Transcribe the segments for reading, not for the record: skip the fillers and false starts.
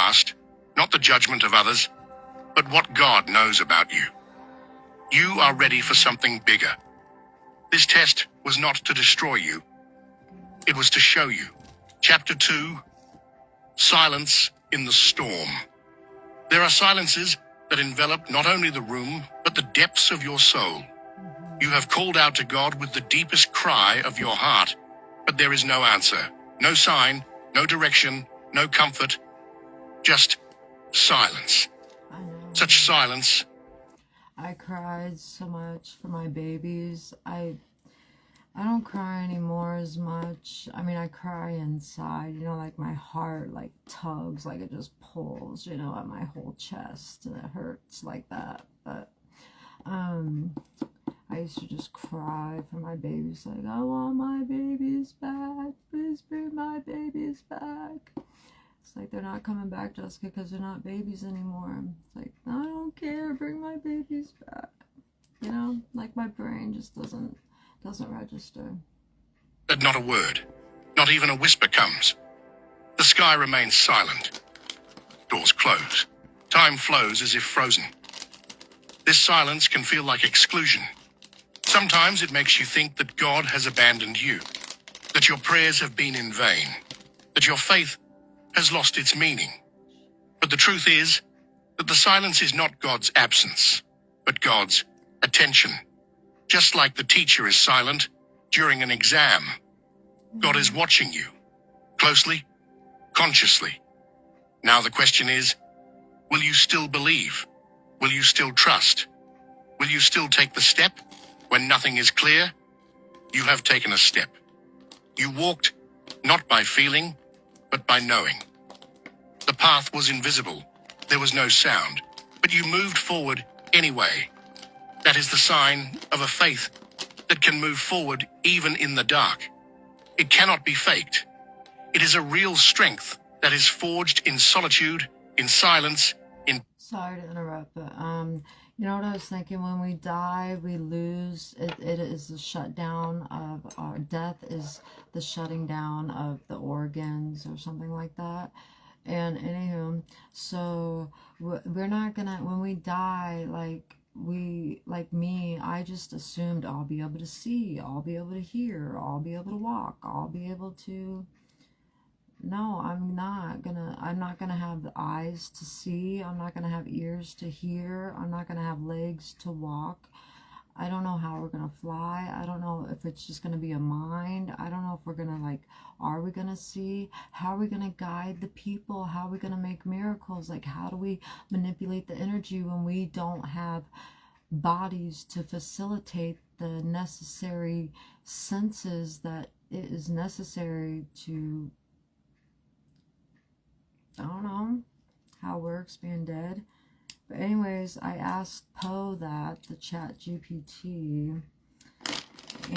past, not the judgment of others, but what God knows about you. You are ready for something bigger. This test was not to destroy you. It was to show you. Chapter 2, Silence in the Storm. There are silences that envelop not only the room, but the depths of your soul. You have called out to God with the deepest cry of your heart, but there is no answer, no sign, no direction, no comfort, just silence. I know. Such silence. I cried so much for my babies. I don't cry anymore as much. I mean, I cry inside, like my heart like tugs, like it just pulls, at my whole chest, and it hurts like that. But I used to just cry for my babies, like, I want my babies back. Please bring my babies back. It's like they're not coming back, Jessica, because they're not babies anymore. It's like, I don't care, bring my babies back. Like my brain just doesn't register. But not a word, not even a whisper comes. The sky remains silent. Doors close. Time flows as if frozen. This silence can feel like exclusion. Sometimes it makes you think that God has abandoned you, that your prayers have been in vain, that your faith has lost its meaning. But the truth is that the silence is not God's absence, but God's attention. Just like the teacher is silent during an exam, God is watching you, closely, consciously. Now the question is, will you still believe? Will you still trust? Will you still take the step when nothing is clear? You have taken a step. You walked not by feeling, but by knowing. The path was invisible. There was no sound, but you moved forward anyway. That is the sign of a faith that can move forward even in the dark. It cannot be faked. It is a real strength that is forged in solitude, in silence, in... Sorry to interrupt, but you know what I was thinking? When we die, we lose. It is the shutdown of our death, is the shutting down of the organs or something like that. And anywho, so we're not gonna, when we die, like me, I just assumed I'll be able to see, I'll be able to hear, I'll be able to walk, I'll be able to... No, I'm not gonna have the eyes to see. I'm not gonna have ears to hear. I'm not gonna have legs to walk. I don't know how we're gonna fly. I don't know if it's just gonna be a mind. I don't know if we're gonna are we gonna see? How are we gonna guide the people? How are we gonna make miracles? How do we manipulate the energy when we don't have bodies to facilitate the necessary senses that it is necessary to... I don't know how it works being dead. But anyways, I asked Poe that, the Chat GPT,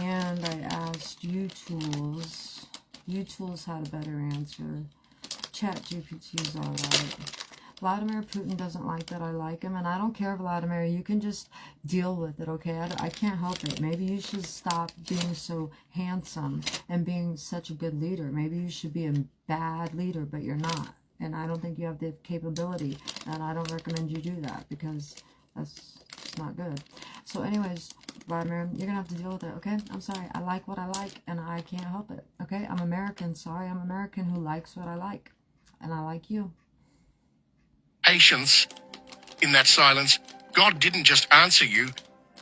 and I asked UTools. UTools had a better answer. Chat GPT's alright. Vladimir Putin doesn't like that I like him, and I don't care, Vladimir. You can just deal with it, okay? I can't help it. Maybe you should stop being so handsome and being such a good leader. Maybe you should be a bad leader, but you're not. And I don't think you have the capability, and I don't recommend you do that, because that's just not good. So anyways, Vladimir, you're gonna have to deal with it, okay? I'm sorry, I like what I like, and I can't help it, okay? I'm American, sorry, I'm American who likes what I like, and I like you. Patience. In that silence, God didn't just answer you,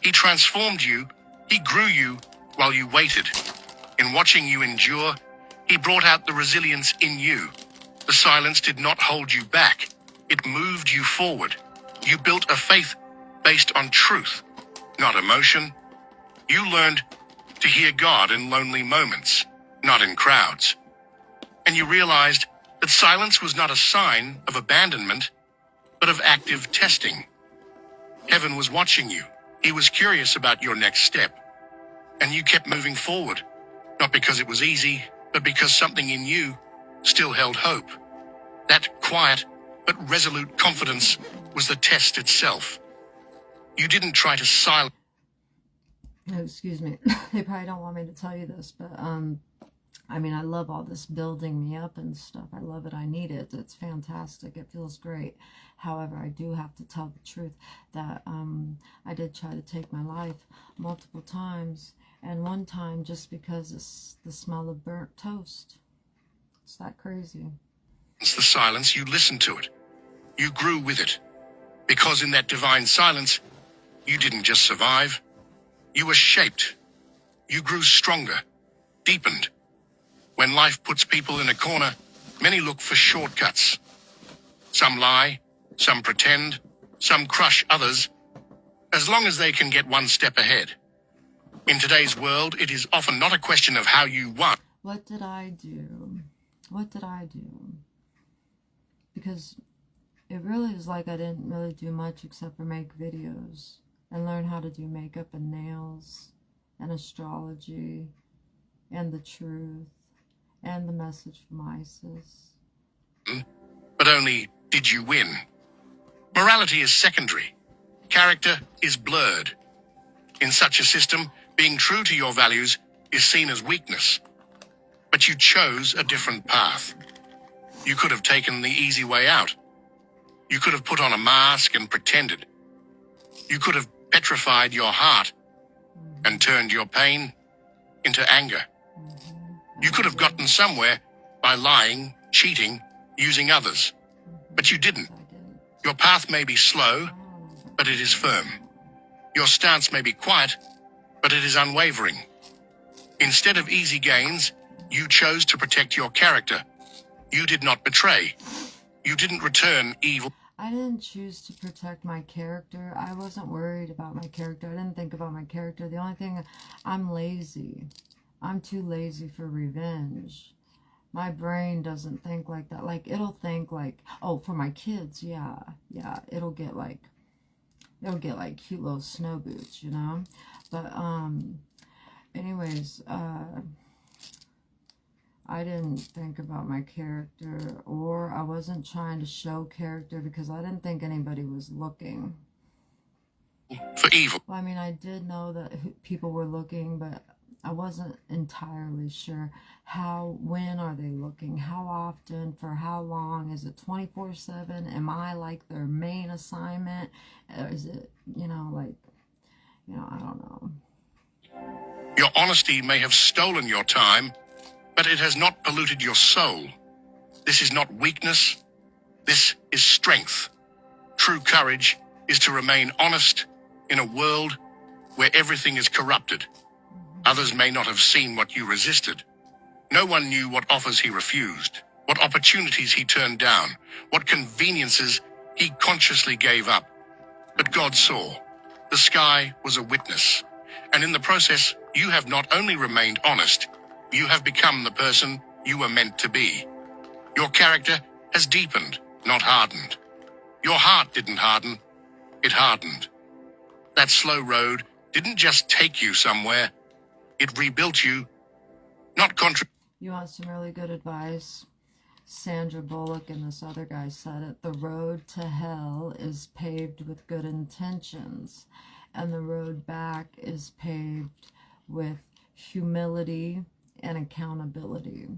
He transformed you, He grew you while you waited. In watching you endure, He brought out the resilience in you. The silence did not hold you back. It moved you forward. You built a faith based on truth, not emotion. You learned to hear God in lonely moments, not in crowds. And you realized that silence was not a sign of abandonment, but of active testing. Heaven was watching you. He was curious about your next step. And you kept moving forward, not because it was easy, but because something in you still held hope. That quiet but resolute confidence was the test itself. You didn't try to silence... Oh, excuse me. They probably don't want me to tell you this, but I mean, I love all this building me up and stuff. I love it. I need it. It's fantastic. It feels great. However, I do have to tell the truth that I did try to take my life multiple times. And one time just because it's the smell of burnt toast. It's that crazy. It's the silence, you listened to it. You grew with it. Because in that divine silence, you didn't just survive. You were shaped. You grew stronger, deepened. When life puts people in a corner, many look for shortcuts. Some lie, some pretend, some crush others, as long as they can get one step ahead. In today's world, it is often not a question of how you won. What did I do? What did I do? Because it really is like I didn't really do much except for make videos and learn how to do makeup and nails and astrology and the truth and the message from Isis. But only did you win. Morality is secondary. Character is blurred. In such a system, being true to your values is seen as weakness. But you chose a different path. You could have taken the easy way out. You could have put on a mask and pretended. You could have petrified your heart and turned your pain into anger. You could have gotten somewhere by lying, cheating, using others. But you didn't. Your path may be slow, but it is firm. Your stance may be quiet, but it is unwavering. Instead of easy gains, you chose to protect your character. You did not betray. You didn't return evil. I didn't choose to protect my character. I wasn't worried about my character. I didn't think about my character. The only thing, I'm lazy. I'm too lazy for revenge. My brain doesn't think like that. Like, it'll think like, oh, for my kids, yeah, it'll get like cute little snow boots, you know? But, anyways, I didn't think about my character, or I wasn't trying to show character because I didn't think anybody was looking. For evil. Well, I mean, I did know that people were looking, but I wasn't entirely sure when are they looking, how often, for how long, is it 24/7, am I like their main assignment, or is it, I don't know. Your honesty may have stolen your time, but it has not polluted your soul. This is not weakness. This is strength. True courage is to remain honest in a world where everything is corrupted. Others may not have seen what you resisted. No one knew what offers he refused, what opportunities he turned down, what conveniences he consciously gave up. But God saw. The sky was a witness. And in the process, you have not only remained honest, you have become the person you were meant to be. Your character has deepened, not hardened. Your heart didn't harden, it hardened. That slow road didn't just take you somewhere, it rebuilt you, not You want some really good advice? Sandra Bullock and this other guy said it. The road to hell is paved with good intentions, and the road back is paved with humility and accountability.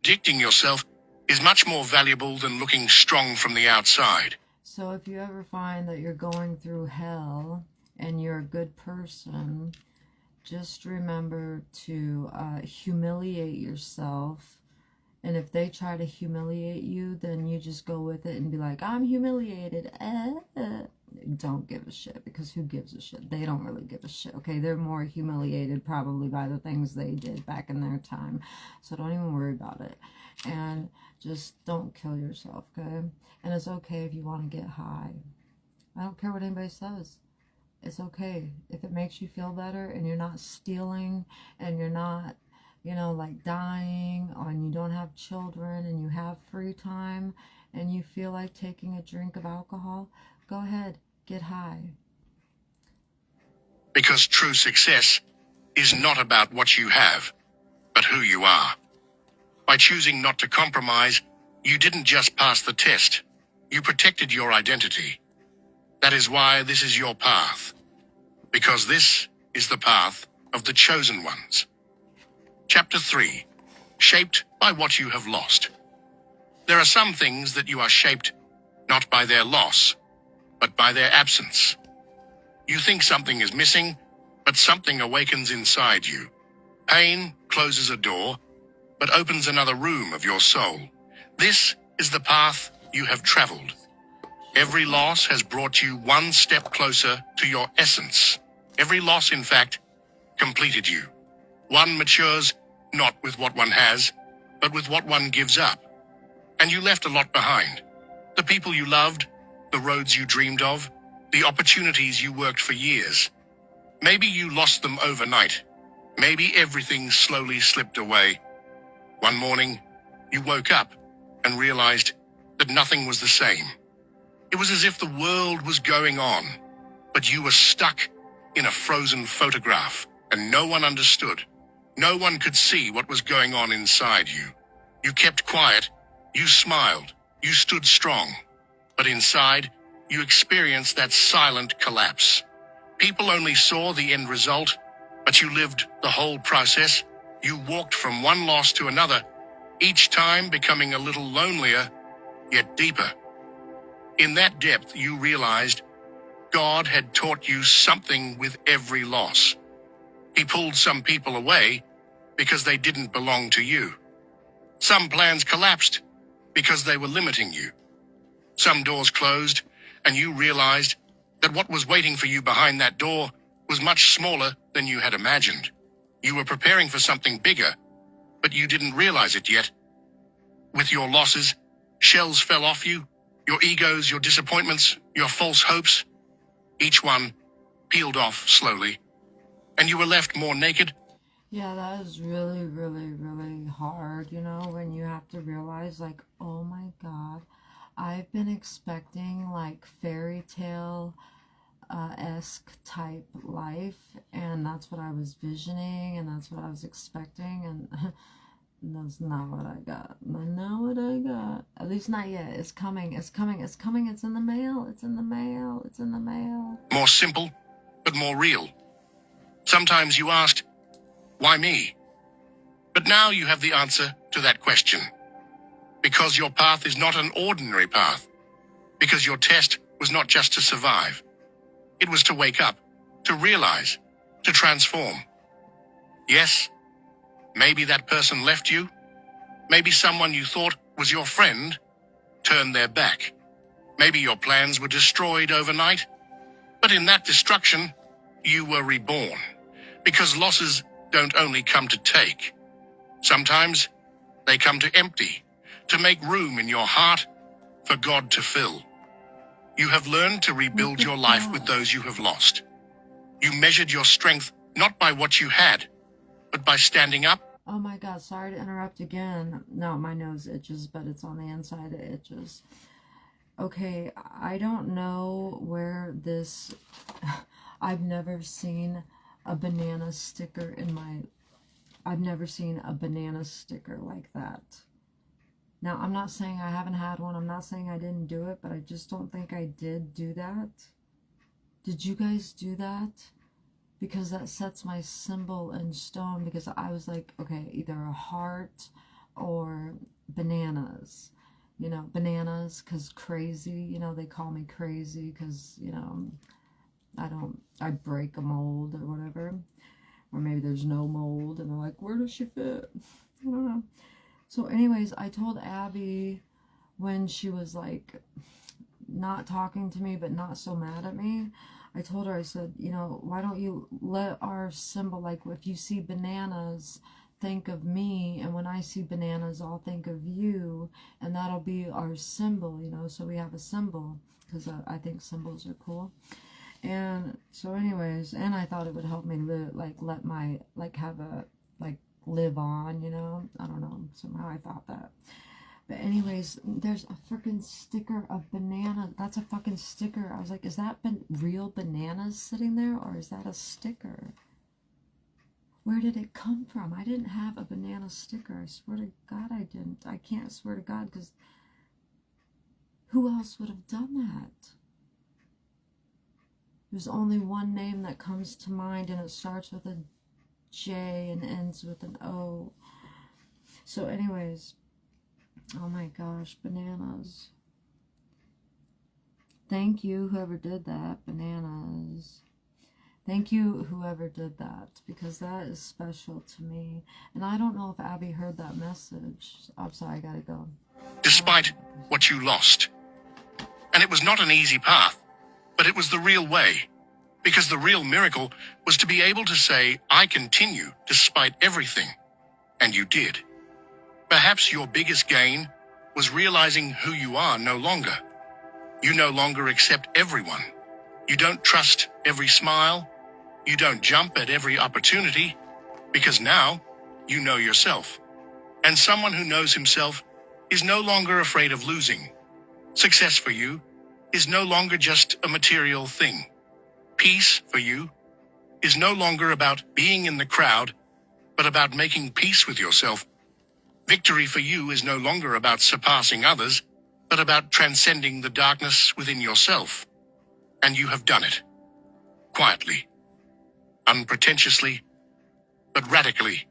Addicting yourself is much more valuable than looking strong from the outside. So if you ever find that you're going through hell and you're a good person, just remember to humiliate yourself. And if they try to humiliate you, then you just go with it and be like, I'm humiliated. Don't give a shit, because who gives a shit? They don't really give a shit, okay? They're more humiliated probably by the things they did back in their time. So don't even worry about it. And just don't kill yourself, okay? And it's okay if you want to get high. I don't care what anybody says. It's okay. If it makes you feel better and you're not stealing and you're not, like dying, and you don't have children and you have free time and you feel like taking a drink of alcohol, go ahead, get high. Because true success is not about what you have, but who you are. By choosing not to compromise, you didn't just pass the test, you protected your identity. That is why this is your path. Because this is the path of the chosen ones. Chapter 3. Shaped by what you have lost. There are some things that you are shaped not by their loss, but by their absence. You think something is missing, but something awakens inside you. Pain closes a door, but opens another room of your soul. This is the path you have traveled. Every loss has brought you one step closer to your essence. Every loss, in fact, completed you. One matures not with what one has, but with what one gives up. And you left a lot behind. The people you loved, the roads you dreamed of, the opportunities you worked for years. Maybe you lost them overnight. Maybe everything slowly slipped away. One morning, you woke up and realized that nothing was the same. It was as if the world was going on, but you were stuck in a frozen photograph, and no one understood. No one could see what was going on inside you. You kept quiet, you smiled, you stood strong, but inside, you experienced that silent collapse. People only saw the end result, but you lived the whole process. You walked from one loss to another, each time becoming a little lonelier, yet deeper. In that depth, you realized God had taught you something with every loss. He pulled some people away because they didn't belong to you. Some plans collapsed because they were limiting you. Some doors closed, and you realized that what was waiting for you behind that door was much smaller than you had imagined. You were preparing for something bigger, but you didn't realize it yet. With your losses, shells fell off you, your egos, your disappointments, your false hopes. Each one peeled off slowly, and you were left more naked. Yeah, that is really, really, really hard, you know, when you have to realize, like, oh my God, I've been expecting, like, fairy tale esque type life, and that's what I was visioning, and that's what I was expecting, and that's not what I got. Not what I got. At least not yet. It's coming. It's coming. It's coming. It's in the mail. It's in the mail. It's in the mail. More simple, but more real. Sometimes you asked, why me? But now you have the answer to that question. Because your path is not an ordinary path. Because your test was not just to survive. It was to wake up, to realize, to transform. Yes, maybe that person left you. Maybe someone you thought was your friend turned their back. Maybe your plans were destroyed overnight. But in that destruction, you were reborn. Because losses don't only come to take. Sometimes they come to empty, to make room in your heart for God to fill. You have learned to rebuild your life with those you have lost. You measured your strength not by what you had, but by standing up. Oh my God, sorry to interrupt again. No, my nose itches, but it's on the inside it itches. Okay, I don't know where this... I've never seen a banana sticker in my... I've never seen a banana sticker like that. Now, I'm not saying I haven't had one. I'm not saying I didn't do it, but I just don't think I did do that. Did you guys do that? Because that sets my symbol in stone, because I was like, okay, either a heart or bananas. You know, bananas, because crazy, you know, they call me crazy because, you know, I break a mold or whatever. Or maybe there's no mold and they're like, where does she fit? I don't know. So anyways, I told Abby when she was like not talking to me but not so mad at me, I told her, I said, you know, why don't you let our symbol, like if you see bananas, think of me, and when I see bananas, I'll think of you, and that'll be our symbol, you know, so we have a symbol, because I think symbols are cool. And so anyways, and I thought it would help me live, like let my, like have a, like live on, you know, I don't know, somehow I thought that. But anyways, there's a freaking sticker of banana. That's a fucking sticker. I was like, is that real bananas sitting there, or is that a sticker? Where did it come from? I didn't have a banana sticker. I swear to God I didn't. I can't swear to God, because who else would have done that? There's only one name that comes to mind, and it starts with a J and ends with an O. So anyways, oh my gosh, bananas. Thank you, whoever did that. Bananas. Thank you, whoever did that, because that is special to me. And I don't know if Abby heard that message. I'm sorry, I gotta go. Despite what you lost. And it was not an easy path, but it was the real way. Because the real miracle was to be able to say, I continue despite everything. And you did. Perhaps your biggest gain was realizing who you are no longer. You no longer accept everyone. You don't trust every smile. You don't jump at every opportunity, because now you know yourself. And someone who knows himself is no longer afraid of losing. Success for you is no longer just a material thing. Peace for you is no longer about being in the crowd, but about making peace with yourself. Victory for you is no longer about surpassing others, but about transcending the darkness within yourself. And you have done it. Quietly. Unpretentiously, but radically.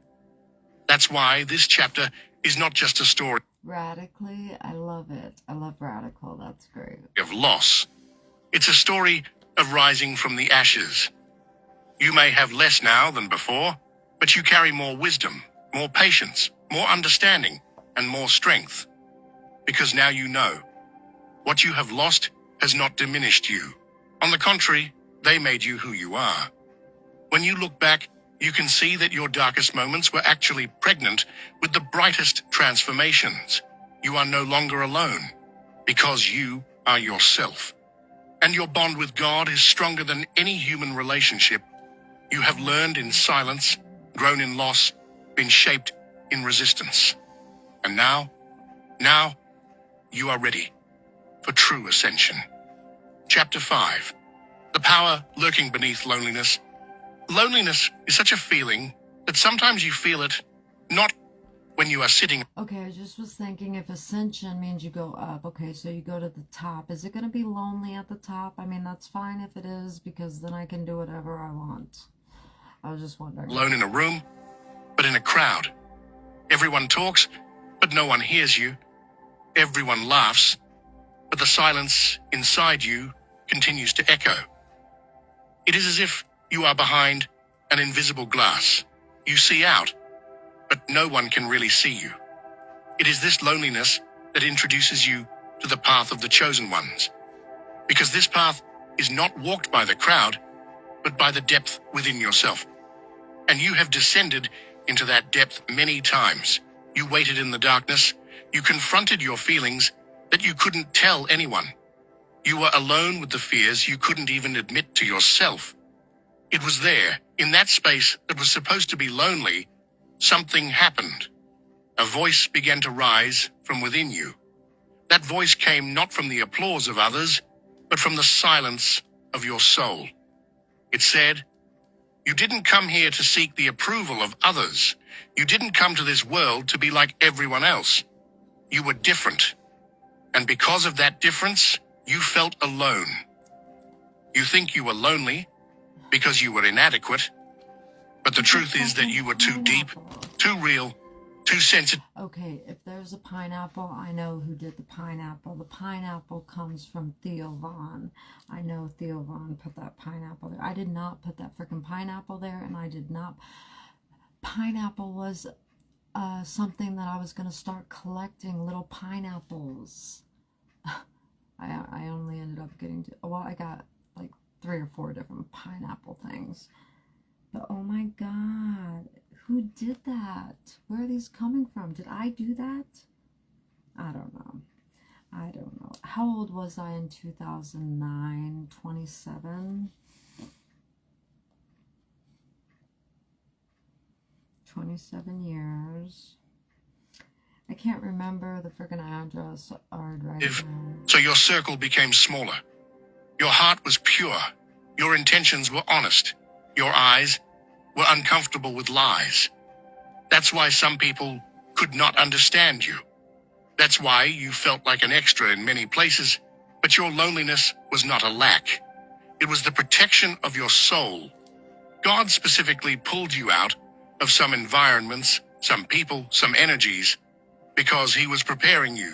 That's why this chapter is not just a story Radically, I love it. I love radical. That's great. of loss. It's a story of rising from the ashes. You may have less now than before, but you carry more wisdom, more patience, more understanding, and more strength. Because now you know. What you have lost has not diminished you. On the contrary, they made you who you are. When you look back, you can see that your darkest moments were actually pregnant with the brightest transformations. You are no longer alone, because you are yourself. And your bond with God is stronger than any human relationship. You have learned in silence, grown in loss, been shaped in resistance. And now, you are ready for true ascension. Chapter 5. The power lurking beneath loneliness. Loneliness is such a feeling that sometimes you feel it not when you are sitting. Okay, I just was thinking if ascension means you go up, okay, so you go to the top. Is it going to be lonely at the top? I mean, that's fine if it is, because then I can do whatever I want. I was just wondering. Alone in a room, but in a crowd. Everyone talks, but no one hears you. Everyone laughs, but the silence inside you continues to echo. It is as if you are behind an invisible glass. You see out, but no one can really see you. It is this loneliness that introduces you to the path of the chosen ones. Because this path is not walked by the crowd, but by the depth within yourself. And you have descended into that depth many times. You waited in the darkness. You confronted your feelings that you couldn't tell anyone. You were alone with the fears you couldn't even admit to yourself. It was there, in that space that was supposed to be lonely, something happened. A voice began to rise from within you. That voice came not from the applause of others, but from the silence of your soul. It said, "You didn't come here to seek the approval of others. You didn't come to this world to be like everyone else. You were different. And because of that difference, you felt alone. You think you were lonely because you were inadequate, but the truth is that you were too deep, too real, too sensitive." Okay, if there's a pineapple, I know who did the pineapple. The pineapple comes from Theo Vaughn. I know Theo Vaughn put that pineapple there. I did not put that freaking pineapple there, and I did not. Pineapple was something that I was going to start collecting, little pineapples. I only ended up getting to, well, I got like 3 or 4 different pineapple things. But oh my God, who did that? Where are these coming from? Did I do that? I don't know. I don't know. How old was I in 2009? 27? 27 years. I can't remember the freaking address right now. So your circle became smaller. Your heart was pure. Your intentions were honest. Your eyes were uncomfortable with lies. That's why some people could not understand you. That's why you felt like an extra in many places, but your loneliness was not a lack. It was the protection of your soul. God specifically pulled you out of some environments, some people, some energies, because he was preparing you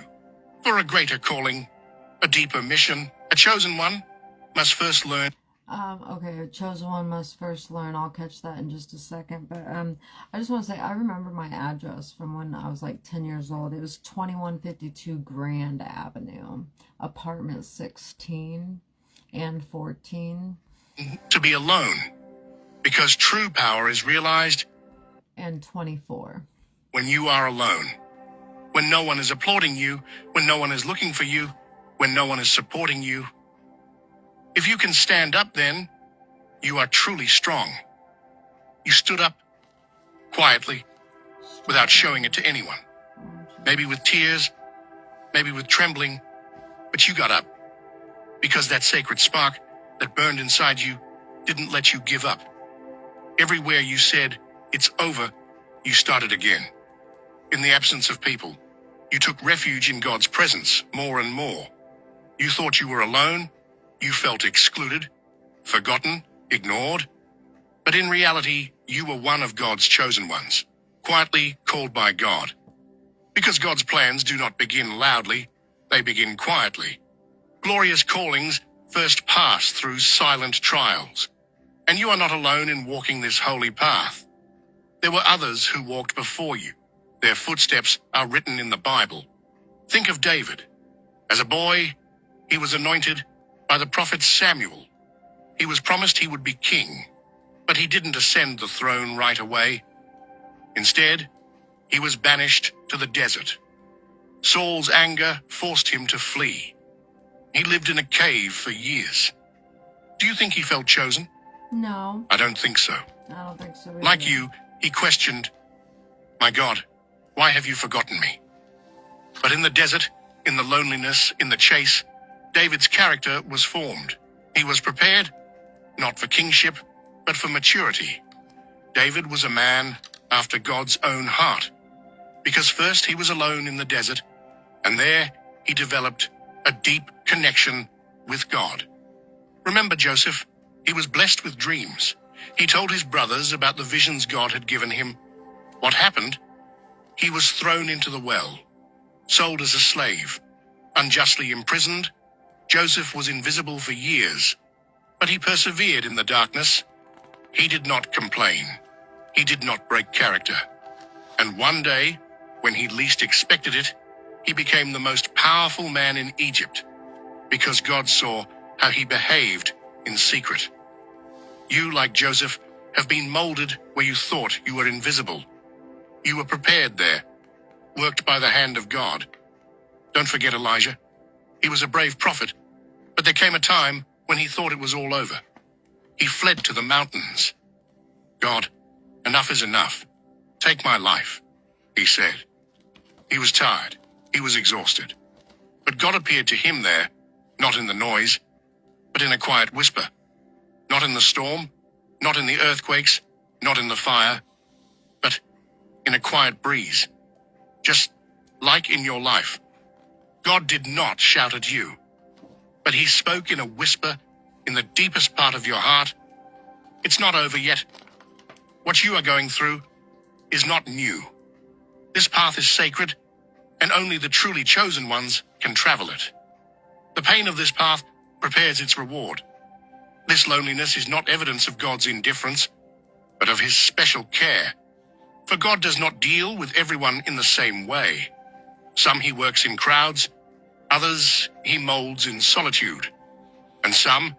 for a greater calling, a deeper mission. A chosen one must first learn. Okay, a chosen one must first learn. I'll catch that in just a second. But I just want to say, I remember my address from when I was like 10 years old. It was 2152 Grand Avenue, apartment 16 and 14. To be alone, because true power is realized and 24. When you are alone, when no one is applauding you, when no one is looking for you, when no one is supporting you. If you can stand up then, you are truly strong. You stood up quietly, without showing it to anyone. Maybe with tears, maybe with trembling, but you got up, because that sacred spark that burned inside you didn't let you give up. Everywhere you said, "It's over," you started again. In the absence of people, you took refuge in God's presence more and more. You thought you were alone, you felt excluded, forgotten, ignored. But in reality, you were one of God's chosen ones, quietly called by God. Because God's plans do not begin loudly, they begin quietly. Glorious callings first pass through silent trials. And you are not alone in walking this holy path. There were others who walked before you. Their footsteps are written in the Bible. Think of David. As a boy, he was anointed by the prophet Samuel. He was promised he would be king, but he didn't ascend the throne right away. Instead, he was banished to the desert. Saul's anger forced him to flee. He lived in a cave for years. Do you think he felt chosen? No. I don't think so. I don't think so either. Like you, he questioned, "My God, why have you forgotten me?" But in the desert, in the loneliness, in the chase, David's character was formed. He was prepared, not for kingship, but for maturity. David was a man after God's own heart, because first he was alone in the desert, and there he developed a deep connection with God. Remember Joseph? He was blessed with dreams. He told his brothers about the visions God had given him. What happened? He was thrown into the well, sold as a slave, unjustly imprisoned. Joseph was invisible for years, but he persevered in the darkness. He did not complain. He did not break character. And one day, when he least expected it, he became the most powerful man in Egypt, because God saw how he behaved in secret. You, like Joseph, have been molded where you thought you were invisible. You were prepared there, worked by the hand of God. Don't forget Elijah. He was a brave prophet, but there came a time when he thought it was all over. He fled to the mountains. "God, enough is enough. Take my life," he said. He was tired. He was exhausted. But God appeared to him there, not in the noise, but in a quiet whisper. Not in the storm, not in the earthquakes, not in the fire, but in a quiet breeze. Just like in your life. God did not shout at you, but he spoke in a whisper in the deepest part of your heart. It's not over yet. What you are going through is not new. This path is sacred, and only the truly chosen ones can travel it. The pain of this path prepares its reward. This loneliness is not evidence of God's indifference, but of his special care. For God does not deal with everyone in the same way. Some he works in crowds, others he molds in solitude, and some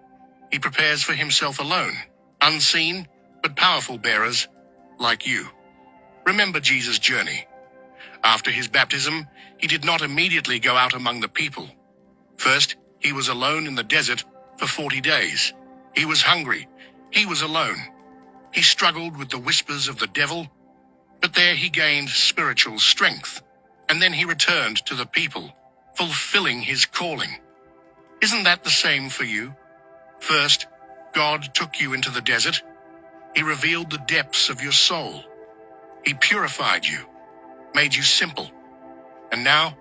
he prepares for himself alone, unseen but powerful bearers like you. Remember Jesus' journey. After his baptism, he did not immediately go out among the people. First, he was alone in the desert for 40 days. He was hungry. He was alone. He struggled with the whispers of the devil, but there he gained spiritual strength. And then he returned to the people, fulfilling his calling. Isn't that the same for you? First, God took you into the desert. He revealed the depths of your soul. He purified you, made you simple. And now,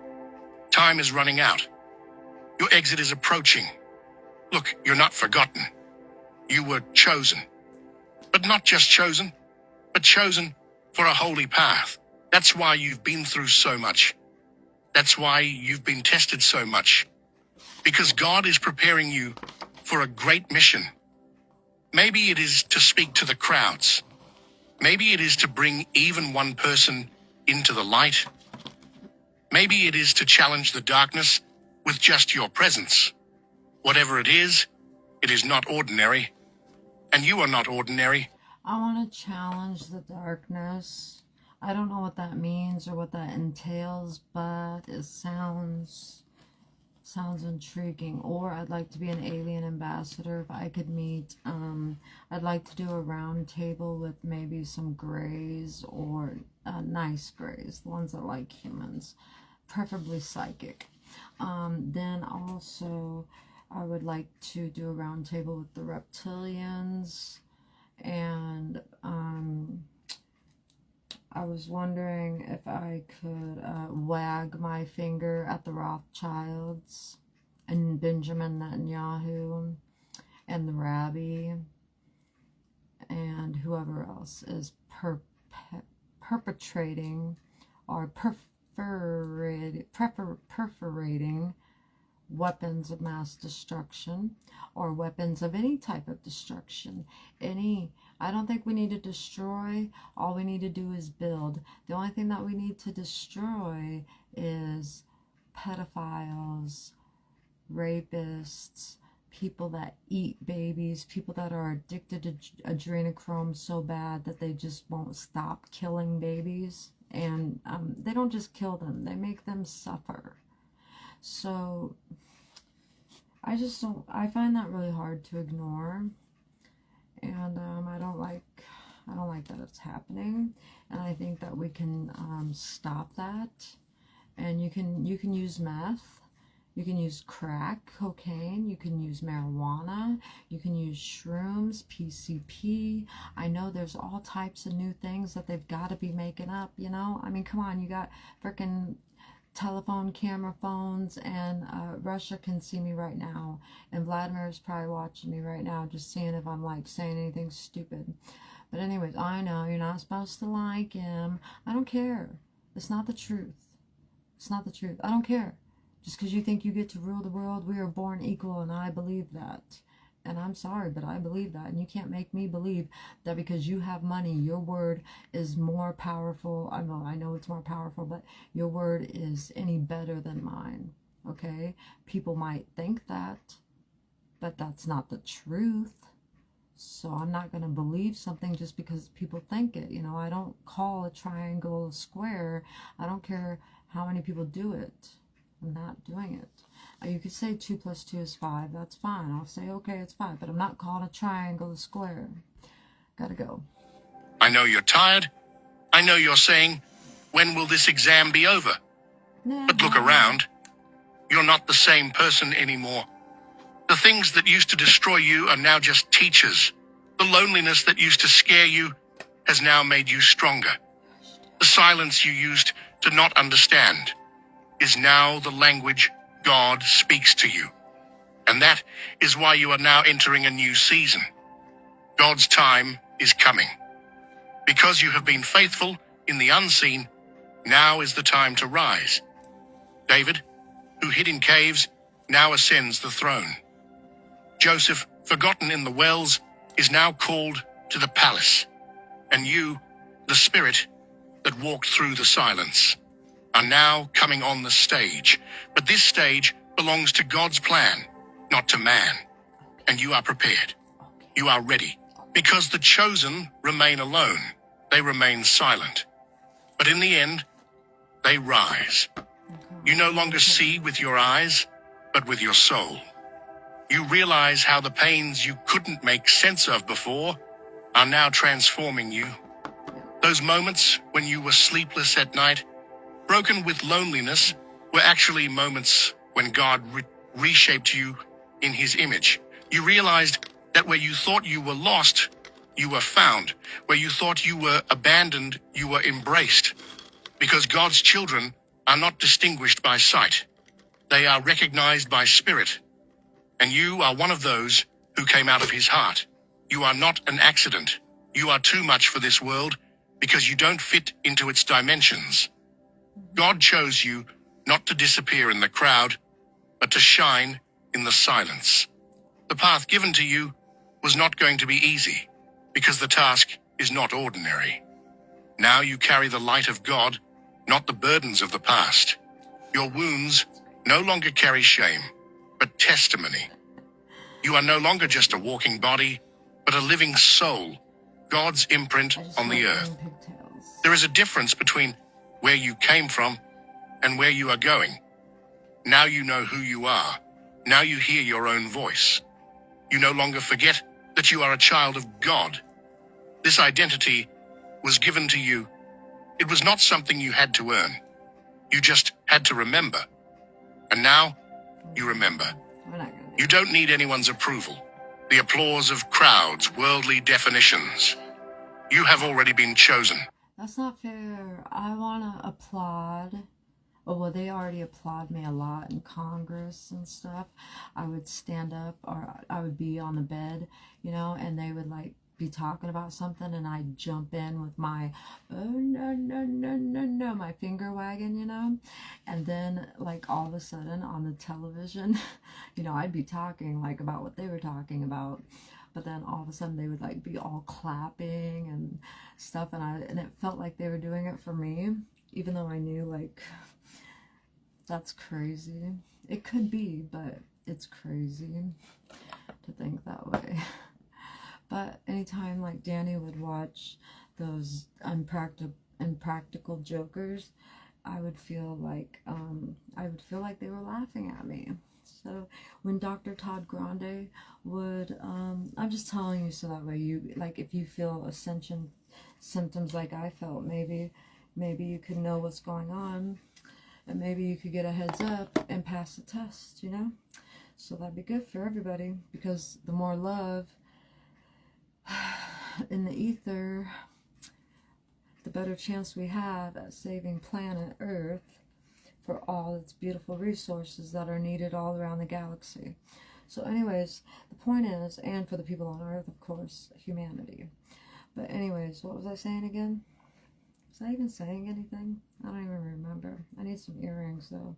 time is running out. Your exit is approaching. Look, you're not forgotten. You were chosen. But not just chosen, but chosen for a holy path. That's why you've been through so much. That's why you've been tested so much. Because God is preparing you for a great mission. Maybe it is to speak to the crowds. Maybe it is to bring even one person into the light. Maybe it is to challenge the darkness with just your presence. Whatever it is not ordinary. And you are not ordinary. I want to challenge the darkness. I don't know what that means or what that entails, but it sounds intriguing. Or I'd like to be an alien ambassador if I could meet. I'd like to do a round table with maybe some grays, or nice grays, the ones that like humans, preferably psychic. Then also I would like to do a round table with the reptilians, and I was wondering if I could wag my finger at the Rothschilds and Benjamin Netanyahu and the Rabbi and whoever else is perpetrating or perforating weapons of mass destruction, or weapons of any type of destruction. I don't think we need to destroy. All we need to do is build. The only thing that we need to destroy is pedophiles, rapists, people that eat babies, people that are addicted to adrenochrome so bad that they just won't stop killing babies. And they don't just kill them, they make them suffer. So I find that really hard to ignore, and I don't like that it's happening, and I think that we can stop that. And you can use meth, you can use crack cocaine, you can use marijuana, you can use shrooms, PCP. I know there's all types of new things that they've got to be making up, you know. I mean, come on, you got freaking telephone camera phones, and Russia can see me right now, and Vladimir's probably watching me right now, just seeing if I'm like saying anything stupid. But anyways, I know you're not supposed to like him. I don't care. It's not the truth. It's not the truth. I don't care. Just because you think you get to rule the world, we are born equal, and I believe that. And I'm sorry, but I believe that. And you can't make me believe that because you have money, your word is more powerful. I know it's more powerful, but your word is any better than mine. Okay? People might think that, but that's not the truth. So I'm not going to believe something just because people think it. You know, I don't call a triangle a square. I don't care how many people do it. I'm not doing it. You could say 2 + 2 is 5. That's fine. I'll say, okay, it's 5. But I'm not calling a triangle a square. Gotta go. I know you're tired. I know you're saying, when will this exam be over? But look around. You're not the same person anymore. The things that used to destroy you are now just teachers. The loneliness that used to scare you has now made you stronger. The silence you used to not understand is now the language God speaks to you. And that is why you are now entering a new season. God's time is coming. Because you have been faithful in the unseen, now is the time to rise. David, who hid in caves, now ascends the throne. Joseph, forgotten in the wells, is now called to the palace. And you, the spirit that walked through the silence, are now coming on the stage. But this stage belongs to God's plan, not to man. And you are prepared. You are ready. Because the chosen remain alone. They remain silent. But in the end, they rise. You no longer see with your eyes, but with your soul. You realize how the pains you couldn't make sense of before are now transforming you. Those moments when you were sleepless at night, broken with loneliness, were actually moments when God reshaped you in his image. You realized that where you thought you were lost, you were found. Where you thought you were abandoned, you were embraced. Because God's children are not distinguished by sight. They are recognized by spirit. And you are one of those who came out of his heart. You are not an accident. You are too much for this world, because you don't fit into its dimensions. God chose you not to disappear in the crowd, but to shine in the silence. The path given to you was not going to be easy, because the task is not ordinary. Now you carry the light of God, not the burdens of the past. Your wounds no longer carry shame, but testimony. You are no longer just a walking body, but a living soul, God's imprint I just on the like earth. wearing pigtails. There is a difference between where you came from and where you are going. Now you know who you are. Now you hear your own voice. You no longer forget that you are a child of God. This identity was given to you. It was not something you had to earn. You just had to remember. And now you remember. We're not gonna do You don't need anyone's approval, the applause of crowds, worldly definitions. You have already been chosen. That's not fair. I want to applaud. Oh, well, they already applaud me a lot in Congress and stuff. I would stand up or I would be on the bed, you know, and they would like be talking about something and I'd jump in with my, oh, no, no, no, no, no, my finger wagging, you know. And then like all of a sudden on the television, you know, I'd be talking like about what they were talking about. But then all of a sudden they would like be all clapping and stuff, and it felt like they were doing it for me, even though I knew like that's crazy. It could be, but it's crazy to think that way. But anytime like Danny would watch those impractical jokers, I would feel like they were laughing at me. So when Dr. Todd Grande would, I'm just telling you so that way you, like if you feel ascension symptoms like I felt, maybe you could know what's going on and maybe you could get a heads up and pass the test, you know? So that'd be good for everybody, because the more love in the ether, the better chance we have at saving planet Earth for all its beautiful resources that are needed all around the galaxy. So anyways, the point is, and for the people on Earth, of course, humanity. But anyways, what was I saying again? Was I even saying anything? I don't even remember. I need some earrings though.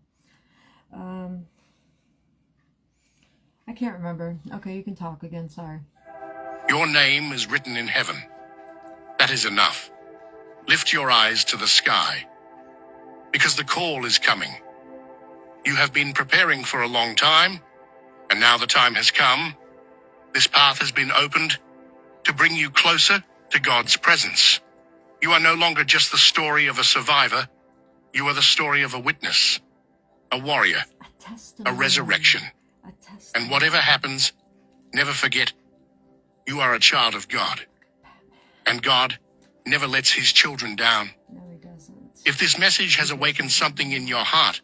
I can't remember. Okay, you can talk again, sorry. Your name is written in heaven. That is enough. Lift your eyes to the sky, because the call is coming. You have been preparing for a long time, and now the time has come. This path has been opened to bring you closer to God's presence. You are no longer just the story of a survivor. You are the story of a witness, a warrior, A testimony. a resurrection. A testimony. And whatever happens, never forget, you are a child of God. And God never lets his children down. No, he doesn't. If this message has awakened something in your heart,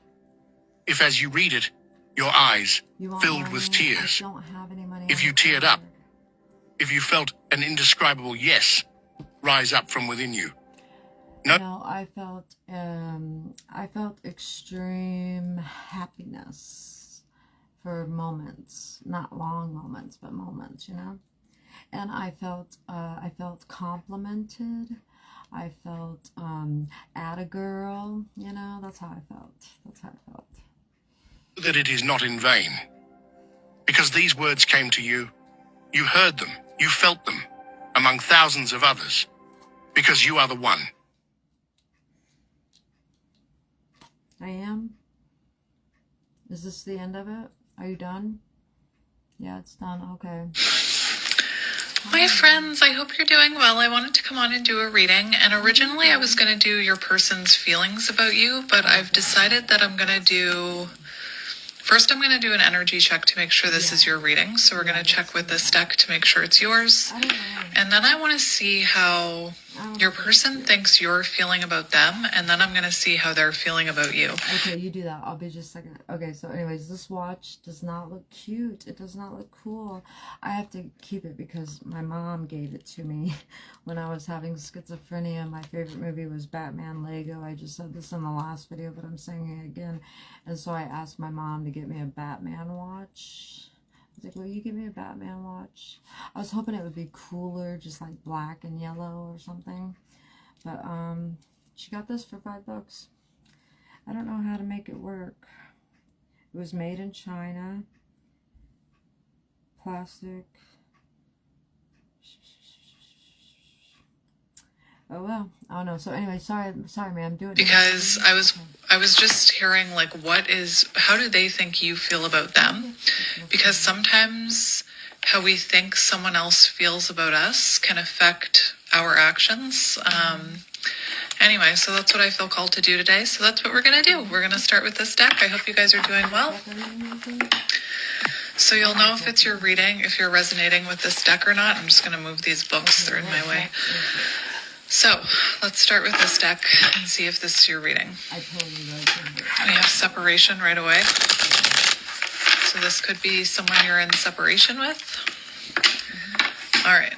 if as you read it, your eyes You want filled money? with tears, I don't have any money. if you teared up, if you felt an indescribable yes rise up from within you. No, No, I felt extreme happiness for moments, not long moments, but moments, you know. And I felt complimented. I felt at a girl, you know. That's how I felt. That's how I felt. that it is not in vain. Because these words came to you, you heard them, you felt them, among thousands of others. Because you are the one. I am. Is this the end of it? Are you done? Yeah, it's done. Okay. Hi friends, I hope you're doing well. I wanted to come on and do a reading, and originally I was going to do your person's feelings about you, but I've decided that I'm going to do... First, I'm going to do an energy check to make sure this is your reading. So we're going to check with this deck to make sure it's yours. I don't know. And then I want to see how your person thinks you're feeling about them, and then I'm going to see how they're feeling about you. Okay, you do that. I'll be just a second. Okay, so anyways, this watch does not look cute. It does not look cool. I have to keep it because my mom gave it to me when I was having schizophrenia. My favorite movie was Batman Lego. I just said this in the last video, but I'm saying it again. And so I asked my mom to get me a Batman watch. I was like, will you give me a Batman watch? I was hoping it would be cooler, just like black and yellow or something. But she got this for $5. I don't know how to make it work. It was made in China. Plastic. Oh well, I don't know. So anyway, sorry, man. I'm doing because I was just hearing like how do they think you feel about them? Because sometimes how we think someone else feels about us can affect our actions. Anyway, so that's what I feel called to do today. So that's what we're gonna do. We're gonna start with this deck. I hope you guys are doing well. So you'll know if it's your reading, if you're resonating with this deck or not. I'm just gonna move these books. They're in my way. So let's start with this deck and see if this is your reading. We have separation right away. So this could be someone you're in separation with. All right.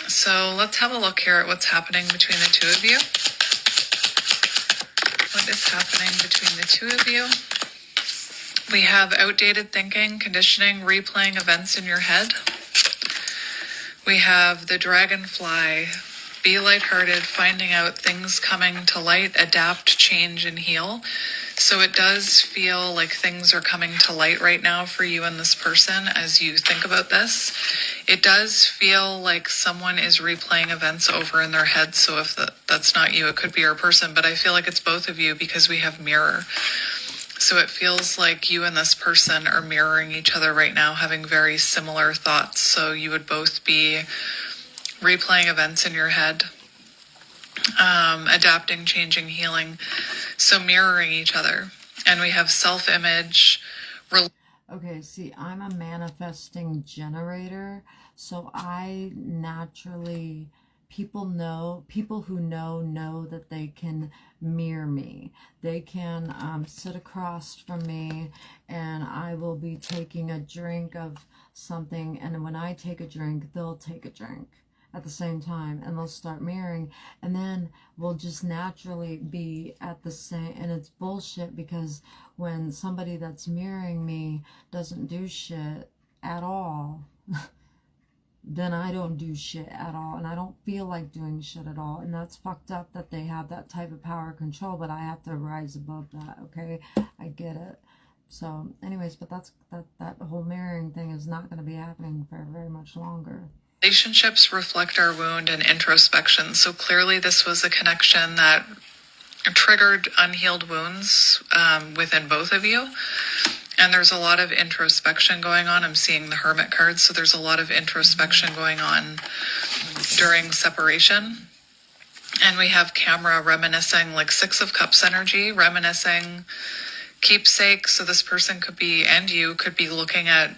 So let's have a look here at what's happening between the two of you. What is happening between the two of you? We have outdated thinking, conditioning, replaying events in your head. We have the dragonfly. Be lighthearted, finding out things coming to light, adapt, change, and heal. So it does feel like things are coming to light right now for you and this person as you think about this. It does feel like someone is replaying events over in their head. So if that's not you, it could be your person, but I feel like it's both of you because we have mirror. So it feels like you and this person are mirroring each other right now, having very similar thoughts. So you would both be replaying events in your head, adapting, changing, healing. So mirroring each other. And we have self-image. Okay, see, I'm a manifesting generator, so I naturally, people who know that they can mirror me. They can sit across from me, and I will be taking a drink of something, and when I take a drink, they'll take a drink at the same time, and they'll start mirroring, and then we'll just naturally be at the same. And it's bullshit, because when somebody that's mirroring me doesn't do shit at all, then I don't do shit at all, and I don't feel like doing shit at all, and that's fucked up that they have that type of power control, but I have to rise above that. Okay, I get it. So anyways, but that whole mirroring thing is not going to be happening for very much longer. Relationships reflect our wound and introspection. So clearly this was a connection that triggered unhealed wounds within both of you. And there's a lot of introspection going on. I'm seeing the Hermit card. So there's a lot of introspection going on during separation. And we have Camera reminiscing, like Six of Cups energy, reminiscing, keepsake. So this person could be, and you could be looking at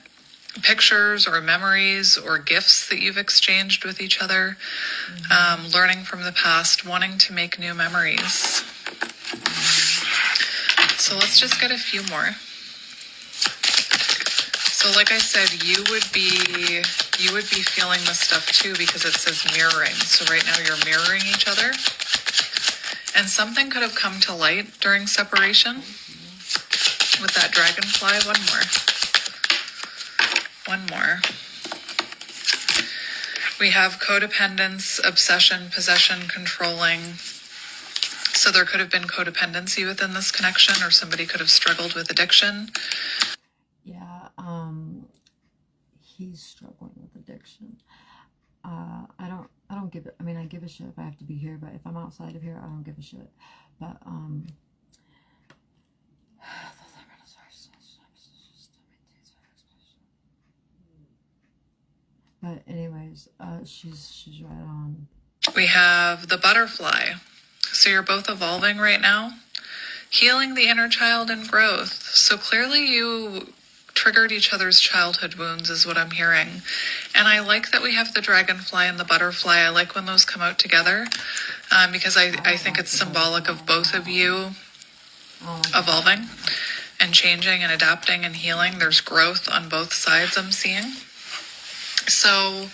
pictures or memories or gifts that you've exchanged with each other, learning from the past, wanting to make new memories. So let's just get a few more. So like I said, you would be feeling this stuff too, because it says mirroring. So right now you're mirroring each other, and something could have come to light during separation with that dragonfly. One more. We have codependence, obsession, possession, controlling. So there could have been codependency within this connection, or somebody could have struggled with addiction. Yeah, he's struggling with addiction. I don't give it. I mean, I give a shit if I have to be here, but if I'm outside of here, I don't give a shit. But But anyways, she's right on. We have the butterfly. So you're both evolving right now, healing the inner child and growth. So clearly you triggered each other's childhood wounds is what I'm hearing. And I like that we have the dragonfly and the butterfly. I like when those come out together, because I think it's symbolic of both of you evolving and changing and adapting and healing. There's growth on both sides I'm seeing. So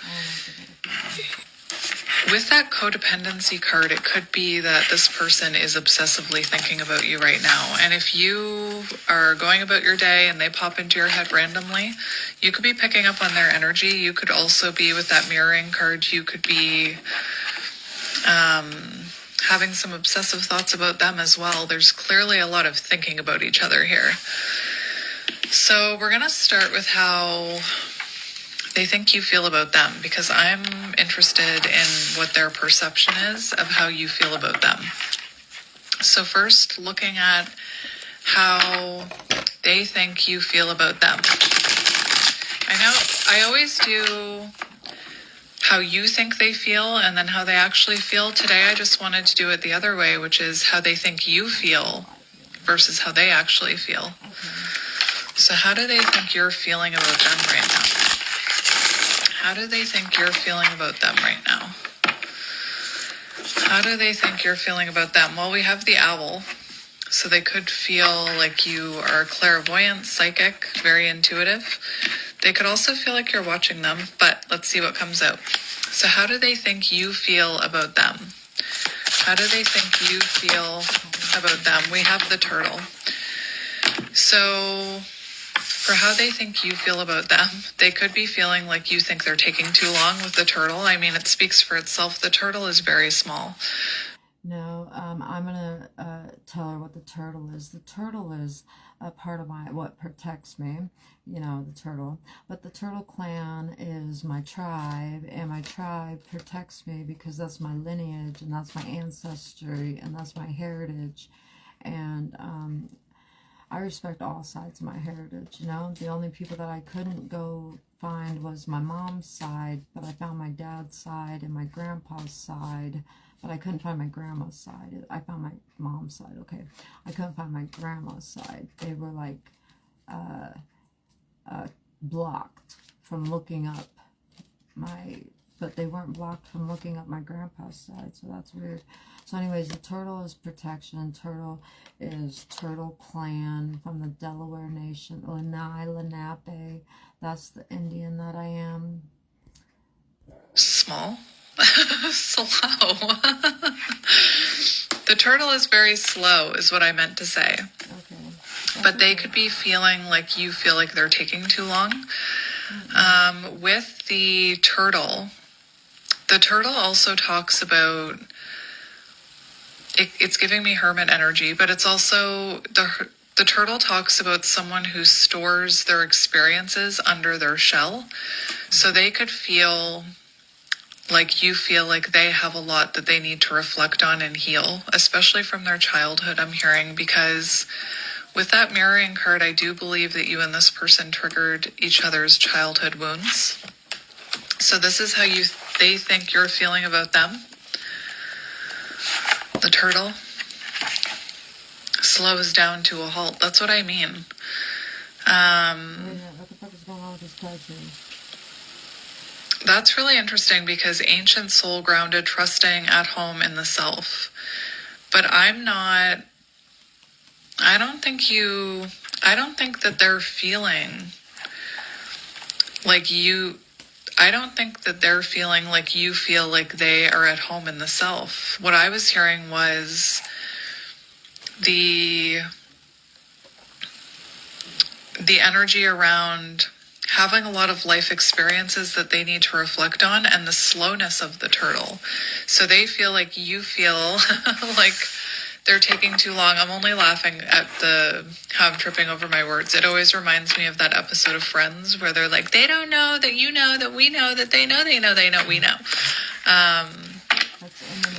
with that codependency card, it could be that this person is obsessively thinking about you right now. And if you are going about your day and they pop into your head randomly, you could be picking up on their energy. You could also be, with that mirroring card, you could be having some obsessive thoughts about them as well. There's clearly a lot of thinking about each other here. So we're going to start with how they think you feel about them, because I'm interested in what their perception is of how you feel about them. So first, looking at how they think you feel about them. I know I always do how you think they feel and then how they actually feel. Today I just wanted to do it the other way, which is how they think you feel versus how they actually feel. So how do they think you're feeling about them right now? How do they think you're feeling about them right now? How do they think you're feeling about them? Well, we have the owl. So they could feel like you are clairvoyant, psychic, very intuitive. They could also feel like you're watching them, but let's see what comes out. So how do they think you feel about them? How do they think you feel about them? We have the turtle. So for how they think you feel about them, they could be feeling like you think they're taking too long with the turtle. I mean, it speaks for itself. The turtle is very small. No, I'm gonna tell her what the turtle is. The turtle is a part of what protects me, you know, the turtle. But the turtle clan is my tribe, and my tribe protects me because that's my lineage, and that's my ancestry, and that's my heritage. And I respect all sides of my heritage, you know. The only people that I couldn't go find was my mom's side, but I found my dad's side and my grandpa's side. But I couldn't find my grandma's side. I found my mom's side, okay. I couldn't find my grandma's side. They were like blocked from looking up but they weren't blocked from looking up my grandpa's side, so that's weird. So anyways, the turtle is protection. Turtle is Turtle Clan from the Delaware Nation, Lanai Lenape. That's the Indian that I am. Small. Slow. The turtle is very slow, is what I meant to say. Okay. But they could be feeling like you feel like they're taking too long. With the turtle also talks about, it's giving me hermit energy, but it's also, the turtle talks about someone who stores their experiences under their shell. So they could feel like you feel like they have a lot that they need to reflect on and heal, especially from their childhood, I'm hearing, because with that mirroring card, I do believe that you and this person triggered each other's childhood wounds. So this is how they think you're feeling about them. The turtle slows down to a halt. That's what I mean. What the fuck is going on with this card here? That's really interesting because ancient soul grounded, trusting, at home in the self. But I don't think that they're feeling like you, I don't think that they're feeling like you feel like they are at home in the self. What I was hearing was the energy around having a lot of life experiences that they need to reflect on, and the slowness of the turtle. So they feel like you feel like they're taking too long. I'm only laughing at how I'm tripping over my words. It always reminds me of that episode of Friends where they're like, they don't know that you know that we know that they know we know.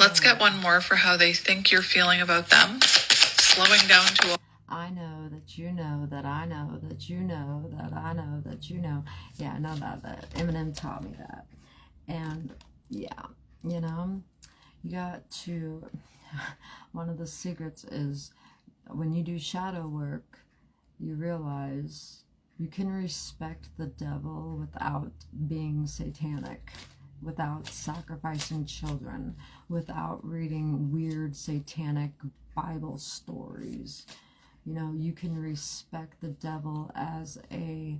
Let's get one more for how they think you're feeling about them. Slowing down to I know that you know that I know that you know that I know that you know. Yeah, I know that Eminem taught me that. And yeah, you know, you got to, one of the secrets is when you do shadow work, you realize you can respect the devil without being satanic, without sacrificing children, without reading weird satanic Bible stories. You know, you can respect the devil as a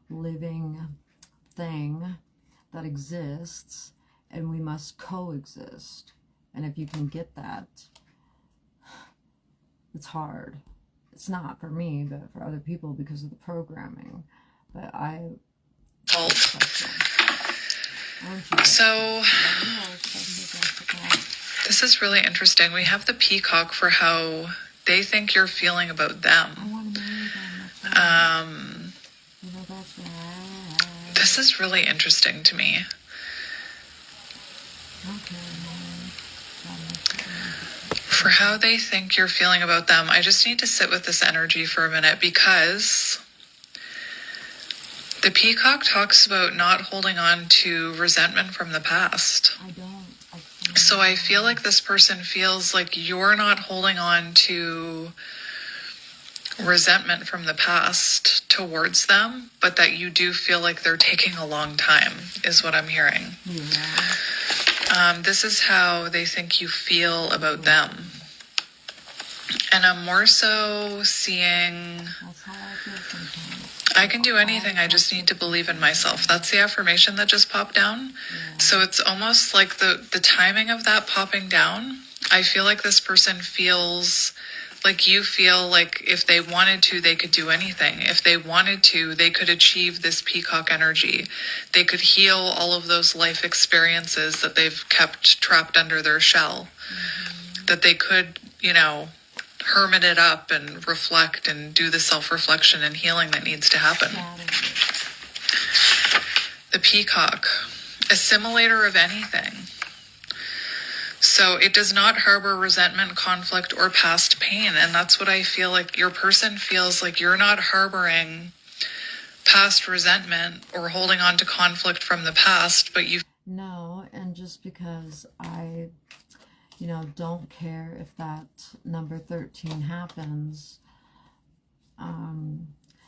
living thing that exists, and we must coexist. And if you can get that, it's hard. It's not for me, but for other people because of the programming. But So the This is really interesting. We have the peacock for how they think you're feeling about I them. want to marry them. You know, that's right. This is really interesting to me. Okay. For how they think you're feeling about them, I just need to sit with this energy for a minute, because the peacock talks about not holding on to resentment from the past. I don't. So I feel like this person feels like you're not holding on to resentment from the past towards them, but that you do feel like they're taking a long time, is what I'm hearing. Yeah. This is how they think you feel about them. And I'm more so seeing, That's how I feel sometimes. I can do anything, I just need to believe in myself. That's the affirmation that just popped down. Yeah. So it's almost like the timing of that popping down, I feel like this person feels like you feel like if they wanted to, they could do anything. If they wanted to, they could achieve this peacock energy. They could heal all of those life experiences that they've kept trapped under their shell. That they could, you know, hermit it up and reflect and do the self-reflection and healing that needs to happen. The peacock, assimilator of anything. So it does not harbor resentment, conflict, or past pain. And that's what I feel like your person feels like you're not harboring past resentment or holding on to conflict from the past, but you... No, and just because I, you know, don't care if that number 13 happens,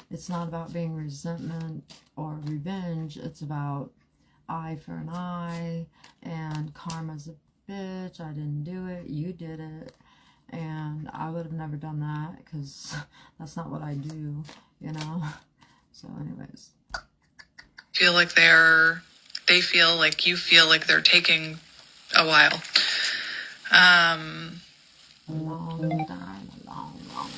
it's not about being resentment or revenge. It's about eye for an eye, and karma's a bitch. I didn't do it, you did it, and I would have never done that because that's not what I do, you know. So anyways, feel like they feel like you feel like they're taking a while. a long time, a long time.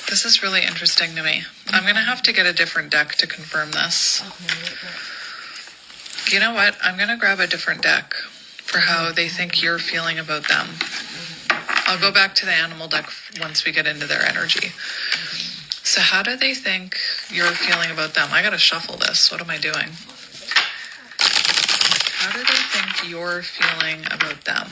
This is really interesting to me. I'm going to have to get a different deck to confirm this. Okay, You know what? I'm going to grab a different deck for how they think you're feeling about them. I'll go back to the animal deck once we get into their energy. So how do they think you're feeling about them? I got to shuffle this. What am I doing? How do they think you're feeling about them?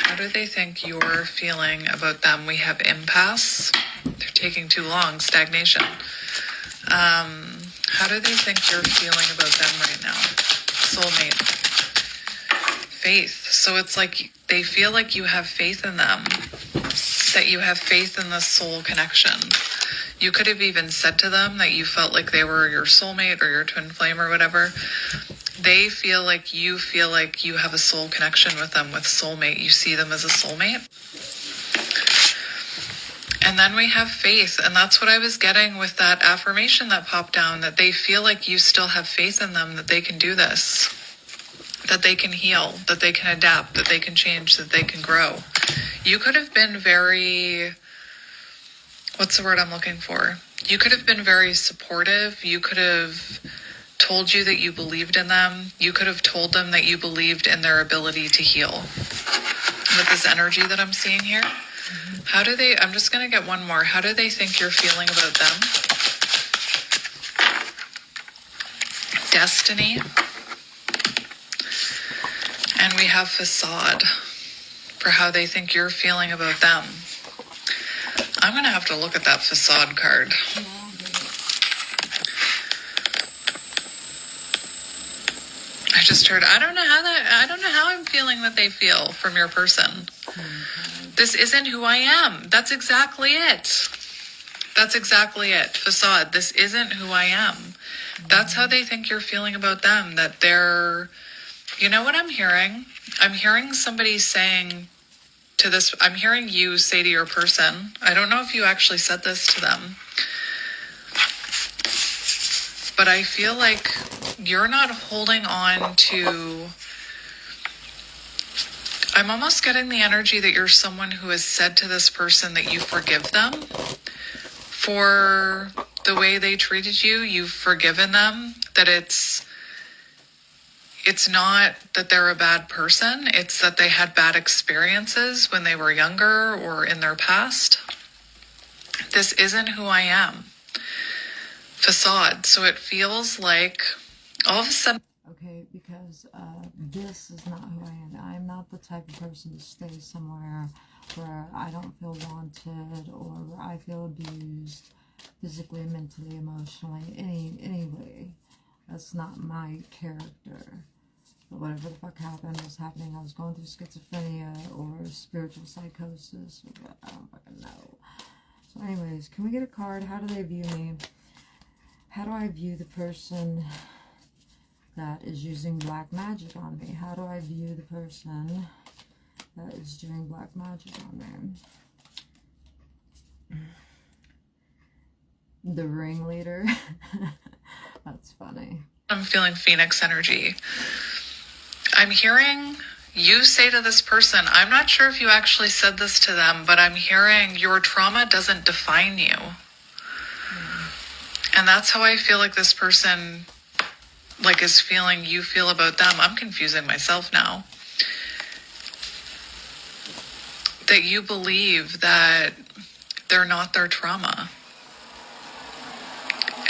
How do they think you're feeling about them? We have impasse. They're taking too long. Stagnation. How do they think you're feeling about them right now? Soulmate. Faith. So it's like they feel like you have faith in them. That you have faith in the soul connection. You could have even said to them that you felt like they were your soulmate or your twin flame or whatever. They feel like you have a soul connection with them, with soulmate. You see them as a soulmate. And then we have faith, and that's what I was getting with that affirmation that popped down, that they feel like you still have faith in them, that they can do this, that they can heal, that they can adapt, that they can change, that they can grow. You could have been very, what's the word I'm looking for? You could have been very supportive. You could have told you that you believed in them. You could have told them that you believed in their ability to heal. With this energy that I'm seeing here, how do they, I'm just going to get one more. How do they think you're feeling about them? Destiny. And we have facade for how they think you're feeling about them. I'm going to have to look at that facade card. I just heard, I don't know how I'm feeling that they feel from your person. This isn't who I am. That's exactly it. That's exactly it. Facade. This isn't who I am. That's how they think you're feeling about them. That they're, you know what I'm hearing? I'm hearing somebody saying to this, I'm hearing you say to your person, I don't know if you actually said this to them, but I feel like you're not holding on to, I'm almost getting the energy that you're someone who has said to this person that you forgive them for the way they treated you. You've forgiven them, that it's, it's not that they're a bad person, it's that they had bad experiences when they were younger or in their past. This isn't who I am. Facade. So it feels like all of a sudden. Okay, because this is not who I am. I am not the type of person to stay somewhere where I don't feel wanted or where I feel abused physically, mentally, emotionally, any way. That's not my character. But whatever the fuck happened was happening. I was going through schizophrenia or spiritual psychosis. Or I don't fucking know. So anyways, can we get a card? How do they view me? How do I view the person that is using black magic on me? How do I view the person that is doing black magic on me? The ringleader. That's funny. I'm feeling Phoenix energy. I'm hearing you say to this person, I'm not sure if you actually said this to them, but I'm hearing your trauma doesn't define you. And that's how I feel like this person like is feeling you feel about them. I'm confusing myself now. That you believe that they're not their trauma.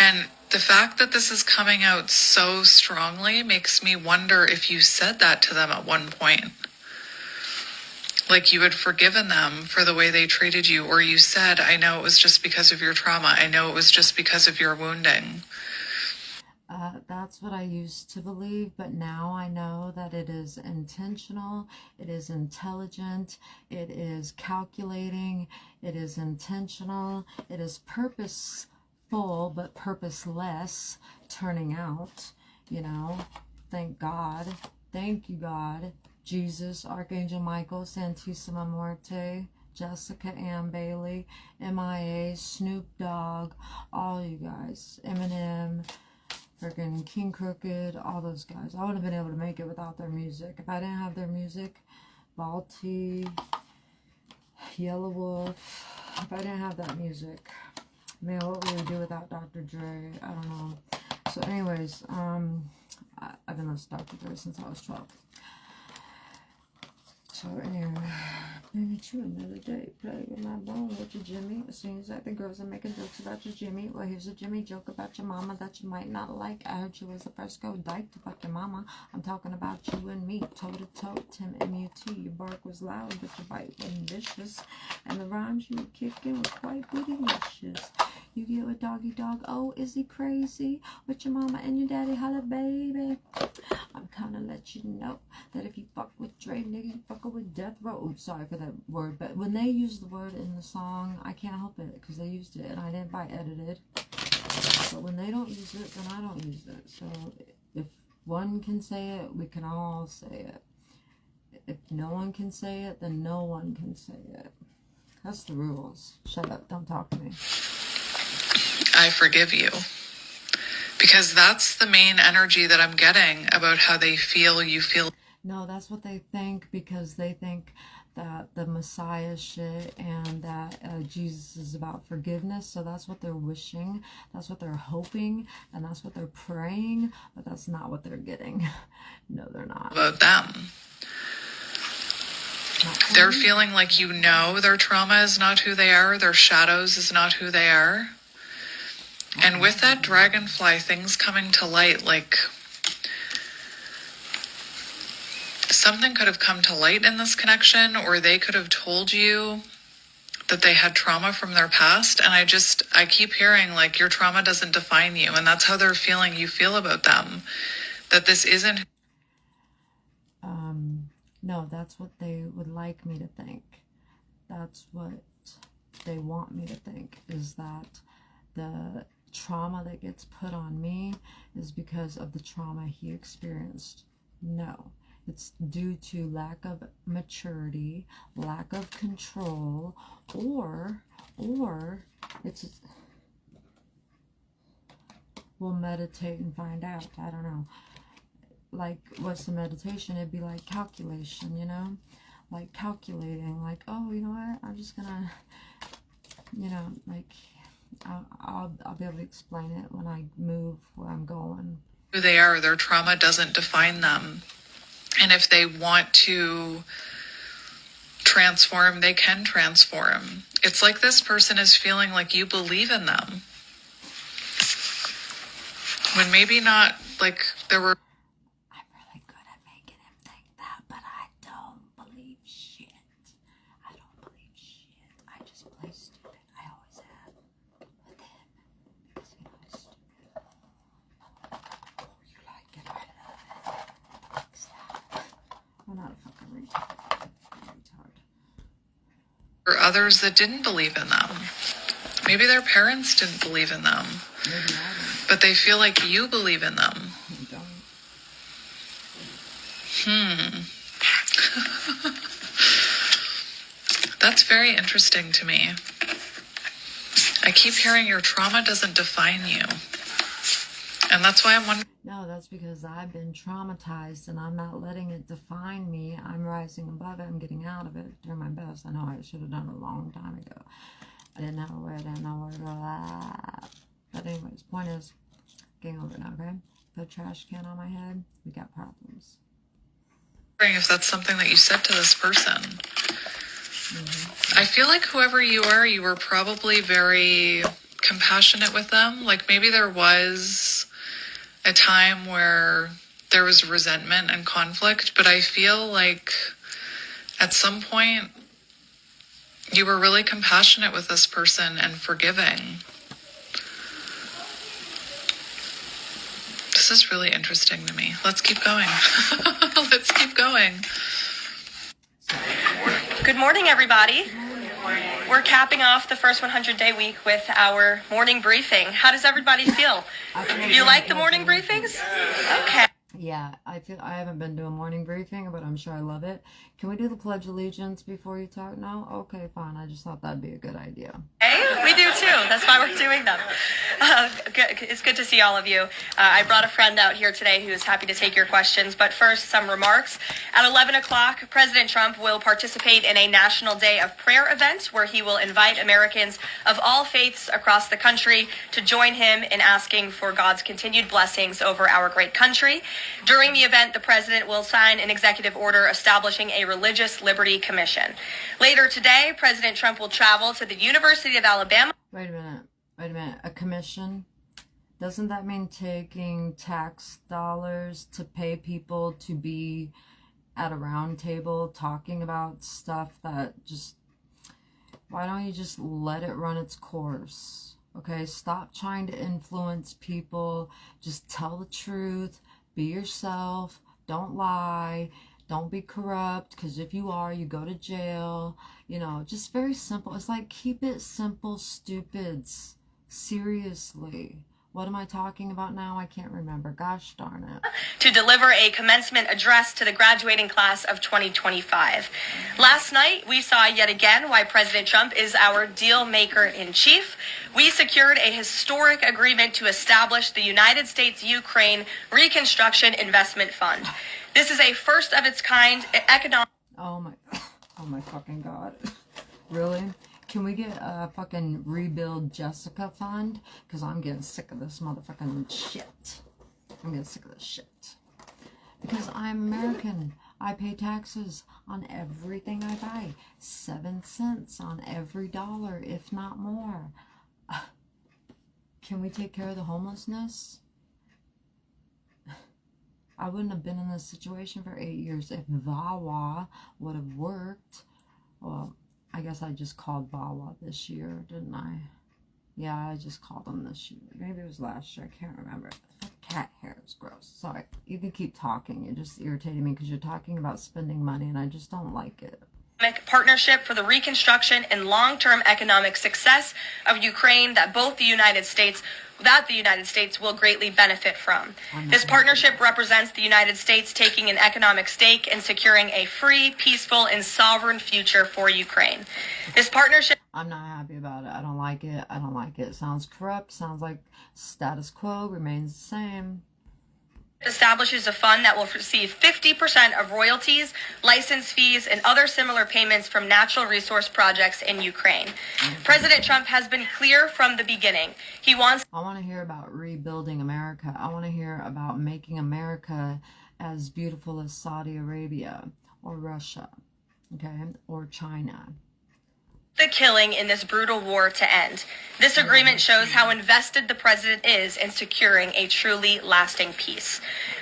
And the fact that this is coming out so strongly makes me wonder if you said that to them at one point. Like you had forgiven them for the way they treated you, or you said, I know it was just because of your trauma. I know it was just because of your wounding. That's what I used to believe, but now I know that it is intentional, it is intelligent, it is calculating, it is intentional, it is purposeful, but purposeless, turning out, you know. Thank God. Thank you, God. Jesus, Archangel Michael, Santissima Muerte, Jessica Ann Bailey, MIA, Snoop Dogg, all you guys, Eminem, freaking King Crooked, all those guys. I would have been able to make it without their music. If I didn't have their music, Balti, Yellow Wolf, if I didn't have that music, man, what would we do without Dr. Dre? I don't know. So anyways, I've been listening to Dr. Dre since I was 12. So anyway, maybe you another day. Play with my bone with your Jimmy. As soon as that the girls are making jokes about your Jimmy. Well, here's a Jimmy joke about your mama that you might not like. I heard you was the first girl dyke to fuck your mama. I'm talking about you and me, toe to toe. Tim MUT. Your bark was loud, but your bite wasn't vicious. And the rhymes you were kicking were quite bootylicious. You get with doggy dog. Oh, is he crazy? With your mama and your daddy, holla baby. I'm kinda let you know that if you fuck with Dre, nigga, you fuck with Death Row. Oops, sorry for that word, but when they use the word in the song, I can't help it because they used it and I didn't buy edited. But when they don't use it, then I don't use it. So if one can say it, we can all say it. If no one can say it, then no one can say it. That's the rules. Shut up, don't talk to me. I forgive you. Because that's the main energy that I'm getting about how they feel you feel. No, that's what they think because they think that the Messiah shit and that Jesus is about forgiveness. So that's what they're wishing. That's what they're hoping. And that's what they're praying. But that's not what they're getting. No, they're not. About them. They're feeling like you know their trauma is not who they are. Their shadows is not who they are. And with that dragonfly, things coming to light, like something could have come to light in this connection, or they could have told you that they had trauma from their past. And I keep hearing like your trauma doesn't define you. And that's how they're feeling you feel about them. That this isn't. No, that's what they would like me to think. That's what they want me to think, is that the trauma that gets put on me is because of the trauma he experienced. No, it's due to lack of maturity, lack of control, or it's, we'll meditate and find out. I don't know. Like, what's the meditation? It'd be like calculation, you know, like calculating, like, oh, you know what, I'm just gonna, you know, like, I'll be able to explain it when I move where I'm going. who they are. Their trauma doesn't define them. And if they want to transform, they can transform. It's like this person is feeling like you believe in them. When maybe not, like there were. I'm really good at making him think that, but I don't believe shit. I don't believe shit. I just play stupid. I always have. With him. Because he knows stupid. Oh, you like it. I love it. Fix that. I'm not a fucking retard. Or others that didn't believe in them. Maybe their parents didn't believe in them, Maybe I but they feel like you believe in them. don't. That's very interesting to me. I keep hearing your trauma doesn't define you. And that's why I'm wondering. No, that's because I've been traumatized and I'm not letting it define me. I'm rising above it. I'm getting out of it. Doing my best. I know I should have done it a long time ago. I didn't have a way. I didn't know where to go. But anyways, point is, getting over it now, okay? Put a trash can on my head. We got problems. If that's something that you said to this person. I feel like whoever you were probably very compassionate with them. Like maybe there was a time where there was resentment and conflict, but I feel like at some point you were really compassionate with this person and forgiving. This is really interesting to me. Let's keep going. Let's keep going. Good morning, everybody. We're capping off the first 100-day week with our morning briefing. How does everybody feel? You like the morning briefings? Okay. Yeah, I haven't been to a morning briefing, but I'm sure I love it. Can we do the Pledge of Allegiance before you talk? No? Okay, fine. I just thought that'd be a good idea. Hey, we do too. That's why we're doing them. It's good to see all of you. I brought a friend out here today who is happy to take your questions. But first, some remarks. At 11 o'clock, President Trump will participate in a National Day of Prayer event where he will invite Americans of all faiths across the country to join him in asking for God's continued blessings over our great country. During the event, the president will sign an executive order establishing a Religious Liberty Commission. Later today, President Trump will travel to the University of Alabama. Wait a minute. A commission? Doesn't that mean taking tax dollars to pay people to be at a round table talking about stuff that just... Why don't you just let it run its course? Okay, stop trying to influence people. Just tell the truth. Be yourself. Don't lie. Don't be corrupt, because if you are, you go to jail. You know, just very simple. It's like, keep it simple, stupids. Seriously. What am I talking about now? I can't remember. Gosh darn it. To deliver a commencement address to the graduating class of 2025. Last night, we saw yet again why President Trump is our deal maker in chief. We secured a historic agreement to establish the United States-Ukraine Reconstruction Investment Fund. This is a first of its kind economic... Oh my fucking God. Really? Can we get a fucking Rebuild Jessica fund? Because I'm getting sick of this motherfucking shit. I'm getting sick of this shit. Because I'm American. I pay taxes on everything I buy. 7 cents on every dollar, if not more. Can we take care of the homelessness? I wouldn't have been in this situation for 8 years if VAWA would have worked. Well, I guess I just called VAWA this year, didn't I? Yeah, I just called them this year. Maybe it was last year. I can't remember. Cat hair is gross. Sorry. You can keep talking. You're just irritating me because you're talking about spending money and I just don't like it. Partnership for the reconstruction and long-term economic success of Ukraine that the United States will greatly benefit from. This partnership represents the United States taking an economic stake in securing a free, peaceful, and sovereign future for Ukraine. This partnership... I'm not happy about it. I don't like it. I don't like it. It sounds corrupt. Sounds like status quo remains the same. establishes a fund that will receive 50% of royalties, license fees, and other similar payments from natural resource projects in Ukraine. President Trump has been clear from the beginning. He wants I want to hear about rebuilding America. I want to hear about making America as beautiful as Saudi Arabia or Russia, okay, or China. the killing in this brutal war to end. This agreement shows how invested the president is in securing a truly lasting peace.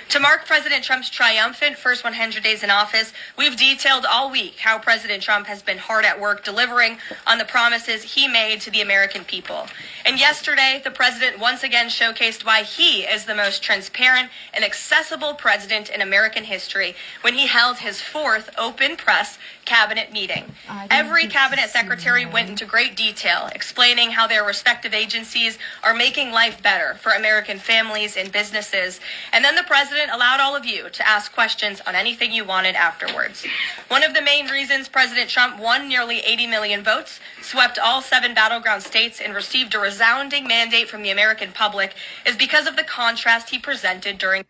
To mark President Trump's triumphant first 100 days in office, we've detailed all week how President Trump has been hard at work delivering on the promises he made to the American people. And yesterday, the president once again showcased why he is the most transparent and accessible president in American history when he held his fourth open press cabinet meeting. Every cabinet secretary went into great detail explaining how their respective agencies are making life better for American families and businesses. And then the president allowed all of you to ask questions on anything you wanted afterwards. One of the main reasons President Trump won nearly 80 million votes, swept all 7 battleground states, and received a resounding mandate from the American public is because of the contrast he presented during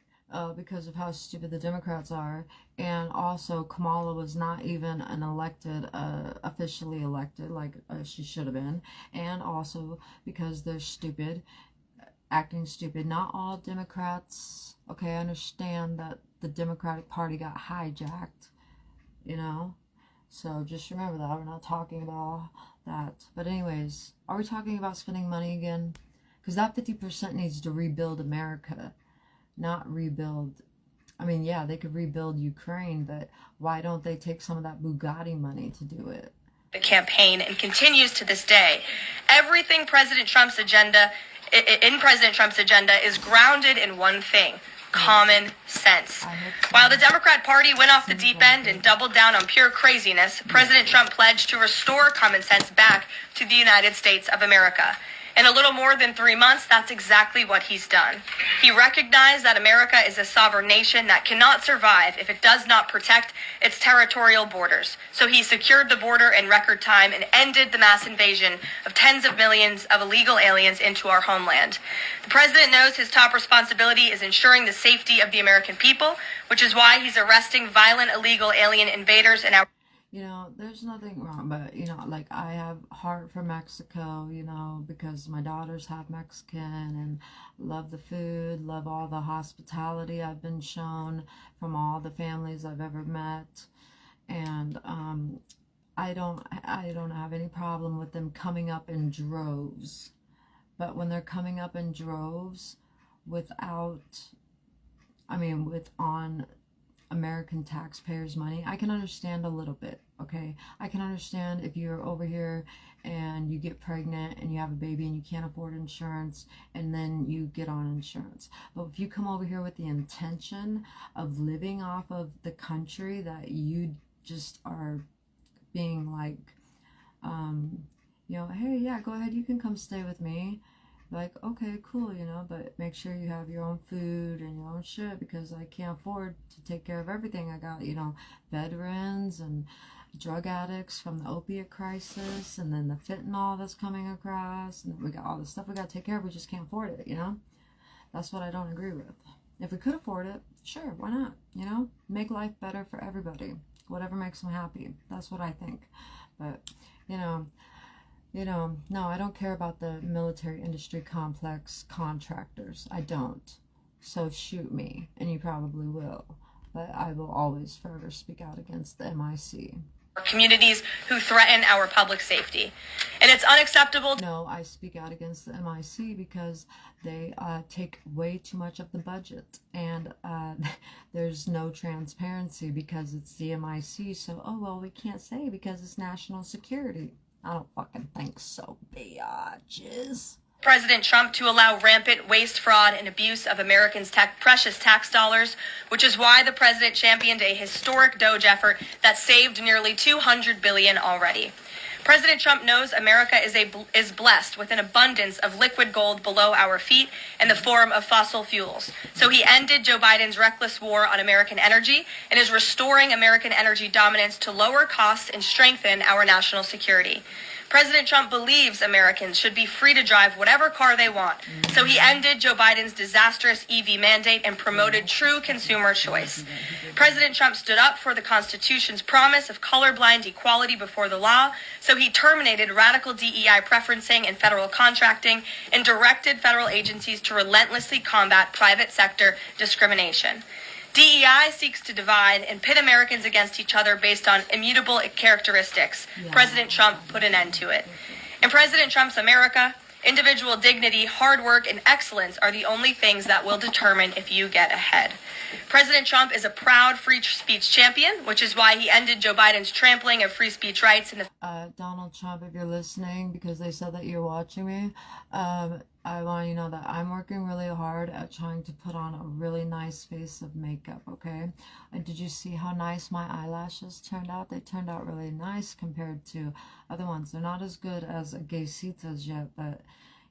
because of how stupid the Democrats are. And also, Kamala was not even an elected, officially elected, like she should have been. And also, because they're stupid, acting stupid. Not all Democrats, okay, I understand that the Democratic Party got hijacked, you know? So just remember that. We're not talking about that. But anyways, are we talking about spending money again? Because that 50% needs to rebuild America, not rebuild. I mean, yeah, they could rebuild Ukraine, but why don't they take some of that Bugatti money to do it? the campaign and continues to this day. Everything President Trump's agenda, in President Trump's agenda, is grounded in one thing: common sense. While the Democrat Party went off the deep end and doubled down on pure craziness, President Trump pledged to restore common sense back to the United States of America. In a little more than 3 months, that's exactly what he's done. He recognized that America is a sovereign nation that cannot survive if it does not protect its territorial borders. So he secured the border in record time and ended the mass invasion of tens of millions of illegal aliens into our homeland. The president knows his top responsibility is ensuring the safety of the American people, which is why he's arresting violent illegal alien invaders in our... You know, there's nothing wrong, but, you know, like, I have heart for Mexico, you know, because my daughters have Mexican, and love the food, love all the hospitality I've been shown from all the families I've ever met, and I don't have any problem with them coming up in droves, but when they're coming up in droves without, on American taxpayers' money, I can understand a little bit, okay? I can understand if you're over here and you get pregnant and you have a baby and you can't afford insurance, and then you get on insurance. But if you come over here with the intention of living off of the country that you just are being like, you know, hey, yeah, go ahead, you can come stay with me. Like, okay, cool, you know, but make sure you have your own food and your own shit, because I can't afford to take care of everything. I got, you know, veterans and drug addicts from the opiate crisis, and then the fentanyl that's coming across, and we got all the stuff we got to take care of. We just can't afford it, you know? That's what I don't agree with. If we could afford it, sure, why not? You know, make life better for everybody. Whatever makes them happy. That's what I think. But, you know, no, I don't care about the military industry complex contractors. I don't. So shoot me, and you probably will. But I will always forever speak out against the MIC. Communities who threaten our public safety. And it's unacceptable. No, I speak out against the MIC because they take way too much of the budget, and there's no transparency because it's the MIC. So, oh, well, we can't say because it's national security. I don't fucking think so, bitches. President Trump to allow rampant waste, fraud, and abuse of Americans' precious tax dollars, which is why the president championed a historic DOGE effort that saved nearly $200 billion already. President Trump knows America is blessed with an abundance of liquid gold below our feet in the form of fossil fuels. So he ended Joe Biden's reckless war on American energy and is restoring American energy dominance to lower costs and strengthen our national security. President Trump believes Americans should be free to drive whatever car they want. So he ended Joe Biden's disastrous EV mandate and promoted true consumer choice. President Trump stood up for the Constitution's promise of colorblind equality before the law, so he terminated radical DEI preferencing in federal contracting and directed federal agencies to relentlessly combat private sector discrimination. DEI seeks to divide and pit Americans against each other based on immutable characteristics. President Trump put an end to it. In President Trump's America, individual dignity, hard work, and excellence are the only things that will determine if you get ahead. President Trump is a proud free speech champion, which is why he ended Joe Biden's trampling of free speech rights in the Donald Trump, if you're listening, because they said that you're watching me, I want you to know that I'm working really hard at trying to put on a really nice face of makeup, okay? And did you see how nice my eyelashes turned out? They turned out really nice compared to other ones. They're not as good as a Gaycita's yet, but,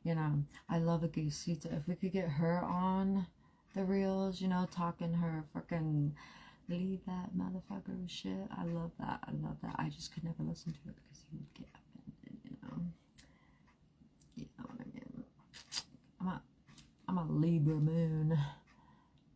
you know, I love a Gaycita. If we could get her on the reels, you know, talking her fucking leave that motherfucker shit. I love that. I love that. I just could never listen to it because he would get offended, you know what I mean? I'm a Libra moon.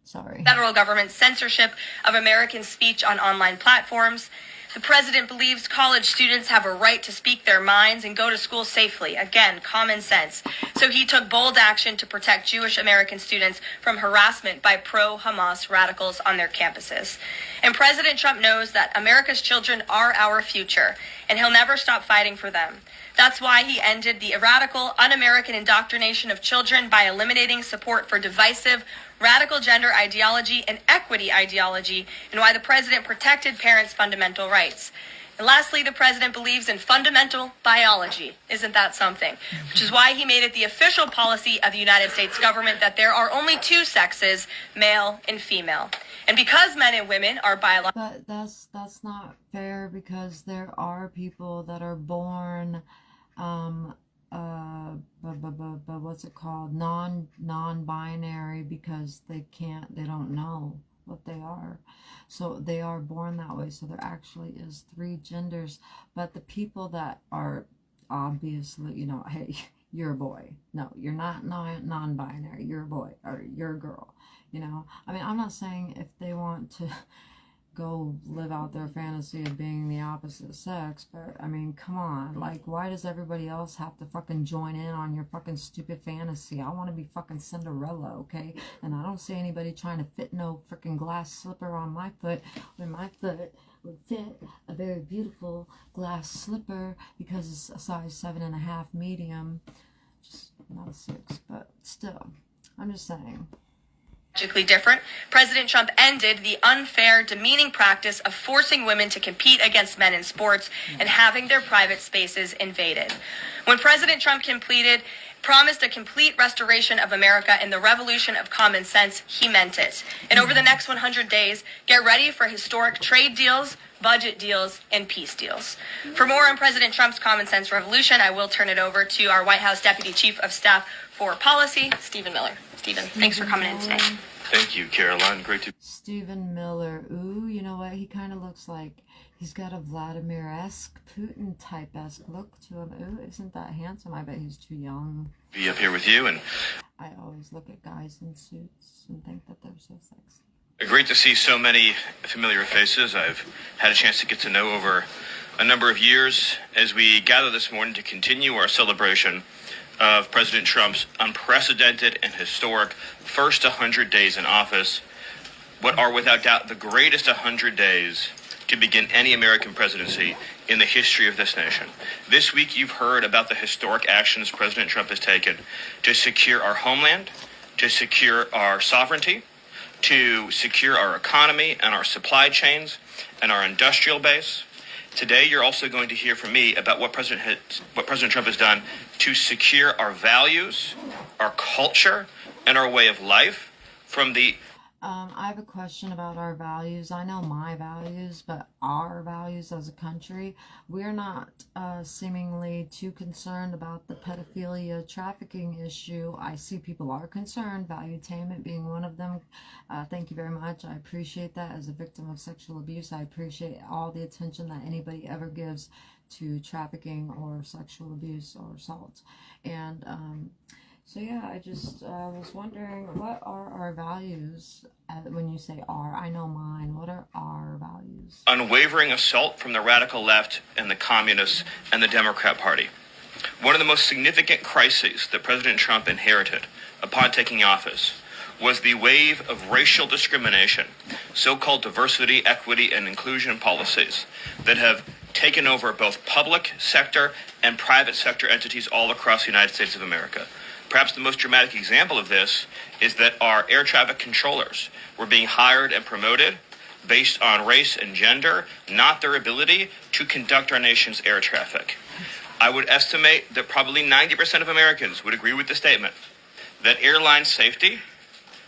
Sorry. Federal government censorship of American speech on online platforms. The president believes college students have a right to speak their minds and go to school safely. Again, common sense. So he took bold action to protect Jewish American students from harassment by pro-Hamas radicals on their campuses. And President Trump knows that America's children are our future, and he'll never stop fighting for them. That's why he ended the radical, un-American indoctrination of children by eliminating support for divisive, radical gender ideology and equity ideology, and why the president protected parents' fundamental rights. And lastly, the president believes in fundamental biology. Isn't that something? Which is why he made it the official policy of the United States government that there are only two sexes, male and female. And because men and women are biological... But that's not fair, because there are people that are born what's it called, non-binary, because they don't know what they are, so they are born that way. So there actually is three genders. But the people that are obviously, you know, hey, you're a boy, no, you're not non-binary, you're a boy or you're a girl, you know. I mean, I'm not saying if they want to go live out their fantasy of being the opposite sex, but I mean, come on, like, why does everybody else have to fucking join in on your fucking stupid fantasy? I want to be fucking Cinderella, okay? And I don't see anybody trying to fit no freaking glass slipper on my foot when my foot would fit a very beautiful glass slipper, because it's a size 7.5 medium, just not a 6, but still, I'm just saying. Different. President Trump ended the unfair, demeaning practice of forcing women to compete against men in sports and having their private spaces invaded. When President Trump promised a complete restoration of America and the revolution of common sense, he meant it. And over the next 100 days, get ready for historic trade deals, budget deals, and peace deals. For more on President Trump's common sense revolution, I will turn it over to our White House Deputy Chief of Staff for Policy, Stephen Miller. Stephen, thanks for coming in today. Thank you, Caroline. Great to... Stephen Miller. Ooh, you know what? He kind of looks like he's got a Vladimir-esque, Putin-type-esque look to him. Ooh, isn't that handsome? I bet he's too young. Be up here with you, and I always look at guys in suits and think that they're so sexy. great to see so many familiar faces I've had a chance to get to know over a number of years as we gather this morning to continue our celebration of President Trump's unprecedented and historic first 100 days in office, what are without doubt the greatest 100 days to begin any American presidency in the history of this nation. This week, you've heard about the historic actions President Trump has taken to secure our homeland, to secure our sovereignty, to secure our economy and our supply chains and our industrial base. Today, you're also going to hear from me about what President Trump has done to secure our values, our culture, and our way of life from the... I have a question about our values. I know my values, but our values as a country, we're not seemingly too concerned about the pedophilia trafficking issue. I see people are concerned, valuetainment being one of them. Thank you very much. I appreciate that. As a victim of sexual abuse, I appreciate all the attention that anybody ever gives to trafficking or sexual abuse or assault. And so yeah, I just was wondering, what are our values? When you say "our," I know mine. What are our values? Unwavering assault from the radical left and the communists and the Democrat Party. One of the most significant crises that President Trump inherited upon taking office was the wave of racial discrimination, so-called diversity, equity, and inclusion policies that have taken over both public sector and private sector entities all across the United States of America. Perhaps the most dramatic example of this is that our air traffic controllers were being hired and promoted based on race and gender, not their ability to conduct our nation's air traffic. I would estimate that probably 90% of Americans would agree with the statement that airline safety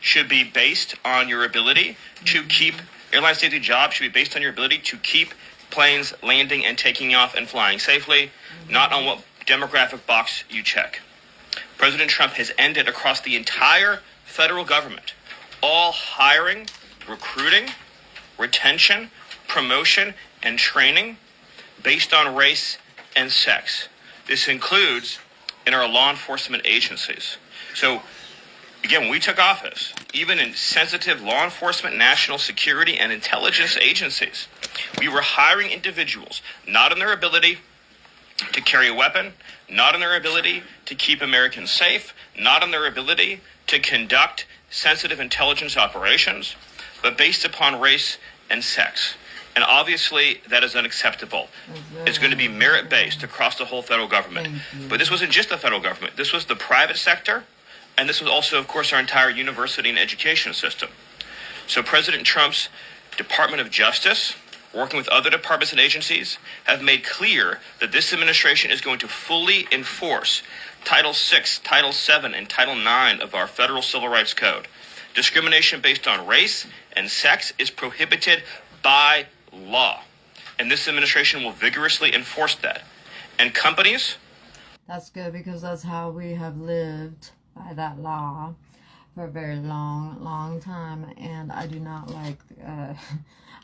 should be based on your ability to keep, airline safety jobs should be based on your ability to keep planes landing and taking off and flying safely, not on what demographic box you check. President Trump has ended across the entire federal government all hiring, recruiting, retention, promotion, and training based on race and sex. This includes in our law enforcement agencies. So, again, when we took office, even in sensitive law enforcement, national security, and intelligence agencies, we were hiring individuals not in their ability to carry a weapon, not in their ability to keep Americans safe, not in their ability to conduct sensitive intelligence operations, but based upon race and sex. And obviously, that is unacceptable. It's going to be merit-based across the whole federal government. But this wasn't just the federal government. This was the private sector, and this was also, of course, our entire university and education system. So President Trump's Department of Justice, working with other departments and agencies, have made clear that this administration is going to fully enforce Title VI, Title VII, and Title IX of our Federal Civil Rights Code. Discrimination based on race and sex is prohibited by law, and this administration will vigorously enforce that. And companies... That's good, because that's how we have lived by that law for a very long time, and I do not like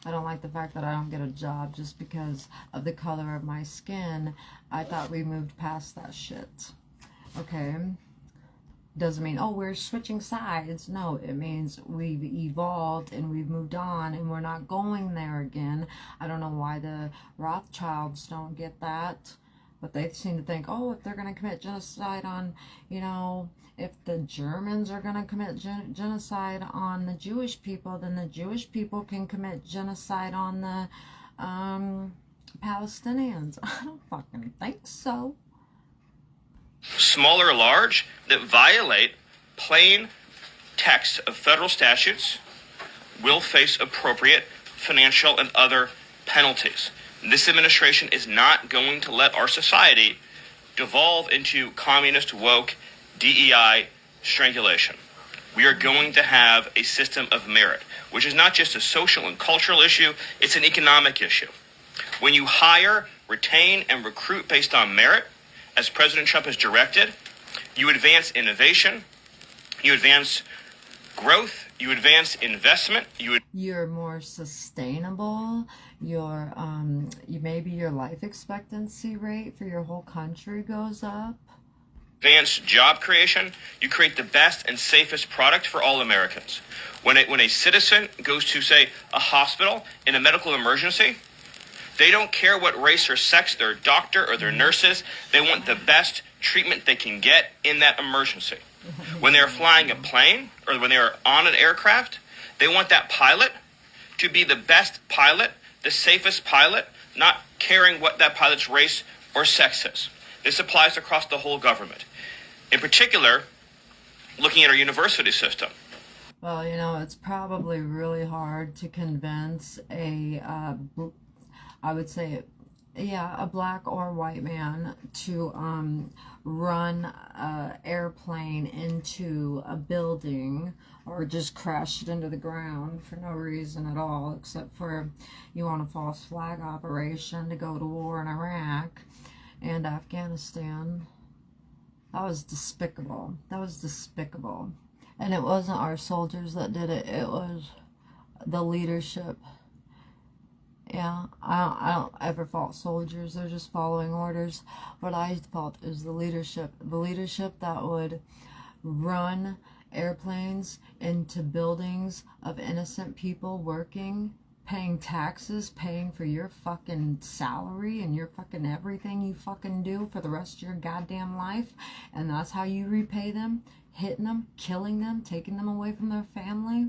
I don't like the fact that I don't get a job just because of the color of my skin. I thought we moved past that shit. Okay, doesn't mean, oh, we're switching sides. No, it means we've evolved and we've moved on and we're not going there again. I don't know why the Rothschilds don't get that, but they seem to think, oh, if they're going to commit genocide on, you know, if the Germans are going to commit genocide on the Jewish people, then the Jewish people can commit genocide on the Palestinians. I don't fucking think so. Small or large, that violate plain text of federal statutes will face appropriate financial and other penalties. This administration is not going to let our society devolve into communist, woke, DEI strangulation. We are going to have a system of merit, which is not just a social and cultural issue, it's an economic issue. When you hire, retain, and recruit based on merit, as President Trump has directed, you advance innovation, you advance growth, you advance investment, you're more sustainable, your maybe your life expectancy rate for your whole country goes up. Advance job creation, you create the best and safest product for all Americans. When a citizen goes to, say, a hospital in a medical emergency, they don't care what race or sex their doctor or their nurses. They want the best treatment they can get in that emergency. When they're flying a plane or when they're on an aircraft, they want that pilot to be the best pilot, the safest pilot, not caring what that pilot's race or sex is. This applies across the whole government. In particular, looking at our university system. Well, you know, it's probably really hard to convince I would say, yeah, a black or white man to run an airplane into a building or just crash it into the ground for no reason at all, except for you want a false flag operation to go to war in Iraq and Afghanistan. That was despicable. That was despicable. And it wasn't our soldiers that did it. It was the leadership Yeah, I don't ever fault soldiers. They're just following orders. What I fault is the leadership. The leadership that would run airplanes into buildings of innocent people working, paying taxes, paying for your fucking salary and your fucking everything you fucking do for the rest of your goddamn life. And that's how you repay them, hitting them, killing them, taking them away from their family.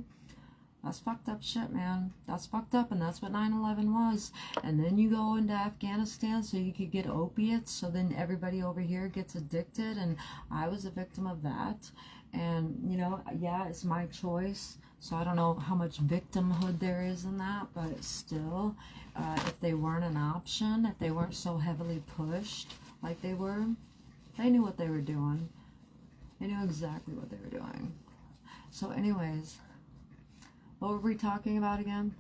That's fucked up shit, man. That's fucked up, and that's what 9/11 was. And then you go into Afghanistan so you could get opiates, so then everybody over here gets addicted, and I was a victim of that. And, you know, yeah, it's my choice, so I don't know how much victimhood there is in that, but still, if they weren't an option, if they weren't so heavily pushed like they were, they knew what they were doing. They knew exactly what they were doing. So anyways, what were we talking about again?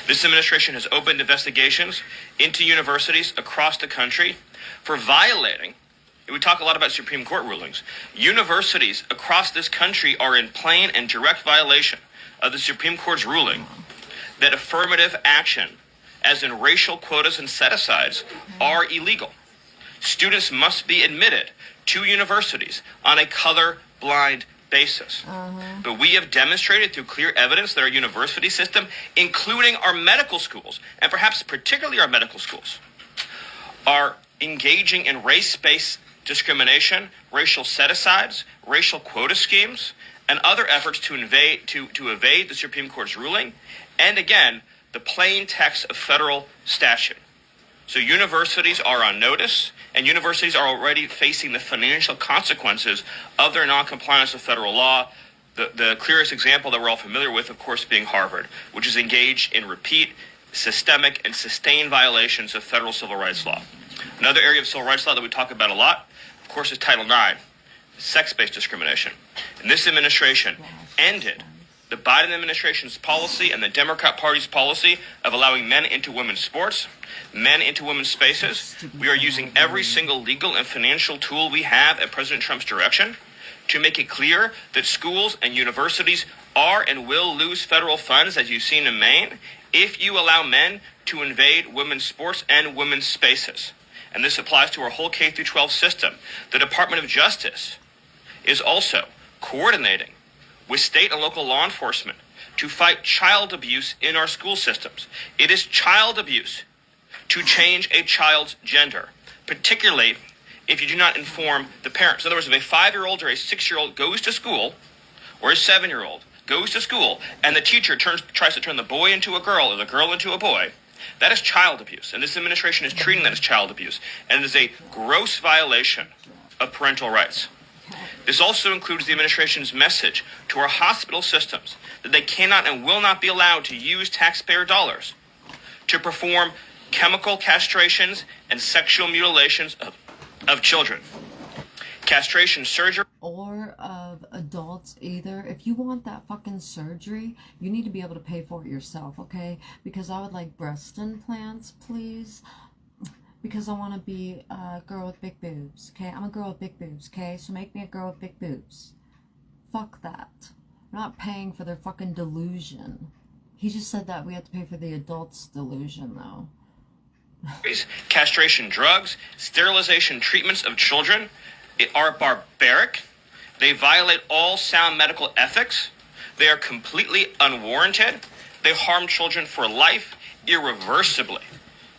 This administration has opened investigations into universities across the country for violating. We talk a lot about Supreme Court rulings. Universities across this country are in plain and direct violation of the Supreme Court's ruling that affirmative action, as in racial quotas and set-asides, are illegal. Students must be admitted to universities on a color-blind basis. But we have demonstrated through clear evidence that our university system, including our medical schools, and perhaps particularly our medical schools, are engaging in race-based discrimination, racial set-asides, racial quota schemes, and other efforts to evade the Supreme Court's ruling, and again, the plain text of federal statute. So universities are on notice, and universities are already facing the financial consequences of their noncompliance with federal law. The clearest example that we're all familiar with, of course, being Harvard, which is engaged in repeat, systemic, and sustained violations of federal civil rights law. Another area of civil rights law that we talk about a lot, of course, is Title IX, sex-based discrimination. And this administration ended the Biden administration's policy and the Democrat Party's policy of allowing men into women's sports, men into women's spaces. We are using every single legal and financial tool we have at President Trump's direction to make it clear that schools and universities are and will lose federal funds, as you've seen in Maine, if you allow men to invade women's sports and women's spaces. And this applies to our whole K-12 system. The Department of Justice is also coordinating with state and local law enforcement to fight child abuse in our school systems. It is child abuse to change a child's gender, particularly if you do not inform the parents. In other words, if a 5-year-old or a 6-year-old goes to school, or a 7-year-old goes to school, and the teacher tries to turn the boy into a girl or the girl into a boy, that is child abuse. And this administration is treating that as child abuse. And it is a gross violation of parental rights. This also includes the administration's message to our hospital systems that they cannot and will not be allowed to use taxpayer dollars to perform chemical castrations and sexual mutilations of children. Castration surgery. Or of adults either. If you want that fucking surgery, you need to be able to pay for it yourself, okay? Because I would like breast implants, please. Because I want to be a girl with big boobs, okay? I'm a girl with big boobs, okay? So make me a girl with big boobs. Fuck that. I'm not paying for their fucking delusion. He just said that we have to pay for the adult's delusion, though. Castration drugs, sterilization treatments of children are barbaric. They violate all sound medical ethics. They are completely unwarranted. They harm children for life, irreversibly.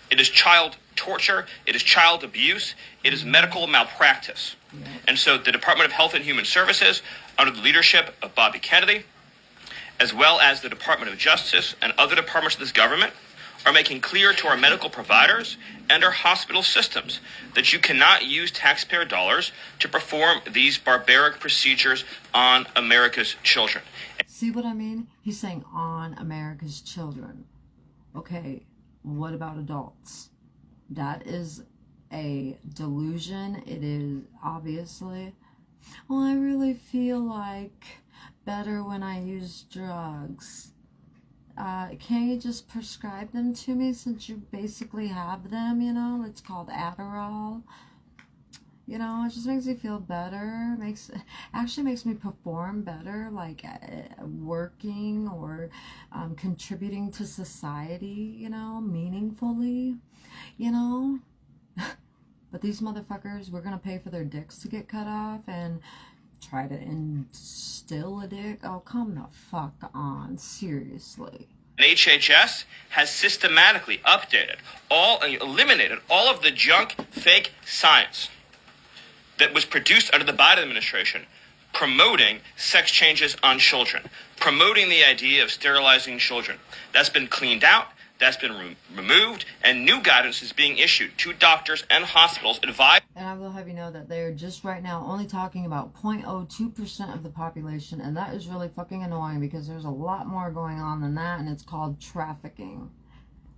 It is child torture, it is child abuse, it is medical malpractice. And so the Department of Health and Human Services, under the leadership of Bobby Kennedy, as well as the Department of Justice and other departments of this government, are making clear to our medical providers and our hospital systems that you cannot use taxpayer dollars to perform these barbaric procedures on America's children. See what I mean? He's saying on America's children. Okay, what about adults? That is a delusion. It is obviously. Well, I really feel like better when I use drugs. Can't you just prescribe them to me since you basically have them, you know? It's called Adderall. You know, it just makes me feel better. Actually makes me perform better, like working or contributing to society, you know, meaningfully, you know. But these motherfuckers, we're gonna pay for their dicks to get cut off and try to instill a dick. Oh, come the fuck on, seriously. HHS has systematically eliminated all of the junk, fake science that was produced under the Biden administration, promoting sex changes on children, promoting the idea of sterilizing children. That's been cleaned out, that's been removed, and new guidance is being issued to doctors and hospitals advising. And I will have you know that they're just right now only talking about 0.02% of the population, and that is really fucking annoying because there's a lot more going on than that, and it's called trafficking.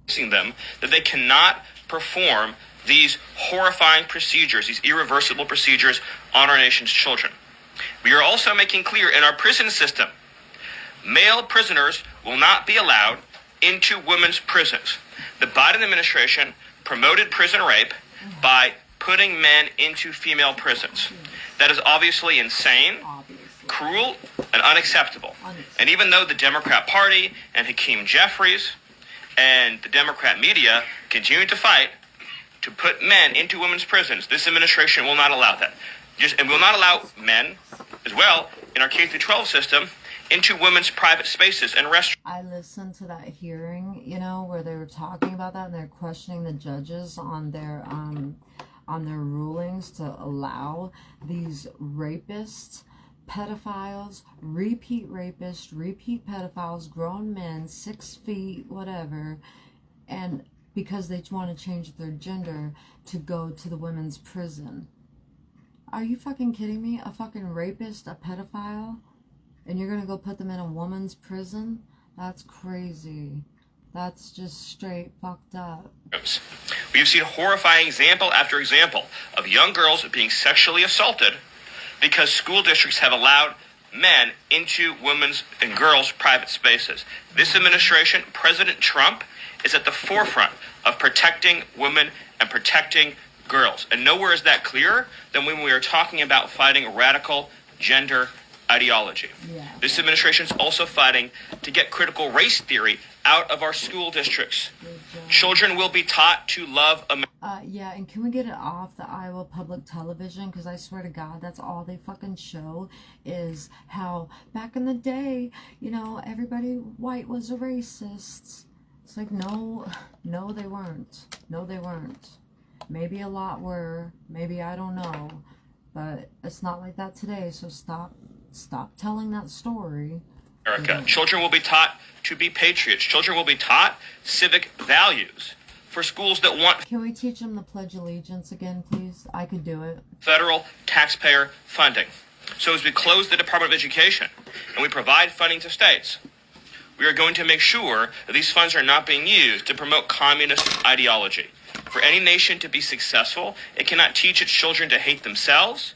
Them that they cannot perform these horrifying procedures, these irreversible procedures on our nation's children. We are also making clear in our prison system, male prisoners will not be allowed into women's prisons. The Biden administration promoted prison rape by putting men into female prisons. That is obviously insane, cruel, and unacceptable. And even though the Democrat Party and Hakeem Jeffries and the Democrat media continue to fight to put men into women's prisons, this administration will not allow that. And will not allow men, as well, in our K-12 system, into women's private spaces and restaurants. I listened to that hearing, you know, where they were talking about that and they're questioning the judges on their rulings to allow these rapists, pedophiles, repeat rapists, repeat pedophiles, grown men, 6 feet, whatever, and because they want to change their gender to go to the women's prison. Are you fucking kidding me? A fucking rapist, a pedophile? And you're gonna go put them in a woman's prison? That's crazy. That's just straight fucked up. We've seen horrifying example after example of young girls being sexually assaulted because school districts have allowed men into women's and girls' private spaces. This administration, President Trump, is at the forefront of protecting women and protecting girls. And nowhere is that clearer than when we are talking about fighting radical gender ideology. Yeah. This administration is also fighting to get critical race theory out of our school districts. Children will be taught to love America. Yeah, and can we get it off the Iowa public television? Because I swear to God, that's all they fucking show is how back in the day, you know, everybody white was a racist. It's like, no, they weren't. No, they weren't. Maybe a lot were. Maybe I don't know. But it's not like that today, so stop telling that story. America. Children will be taught to be patriots. Children will be taught civic values for schools that want. Can we teach them the Pledge of Allegiance again, please? I could do it. Federal taxpayer funding. So as we close the Department of Education and we provide funding to states, we are going to make sure that these funds are not being used to promote communist ideology. For any nation to be successful, it cannot teach its children to hate themselves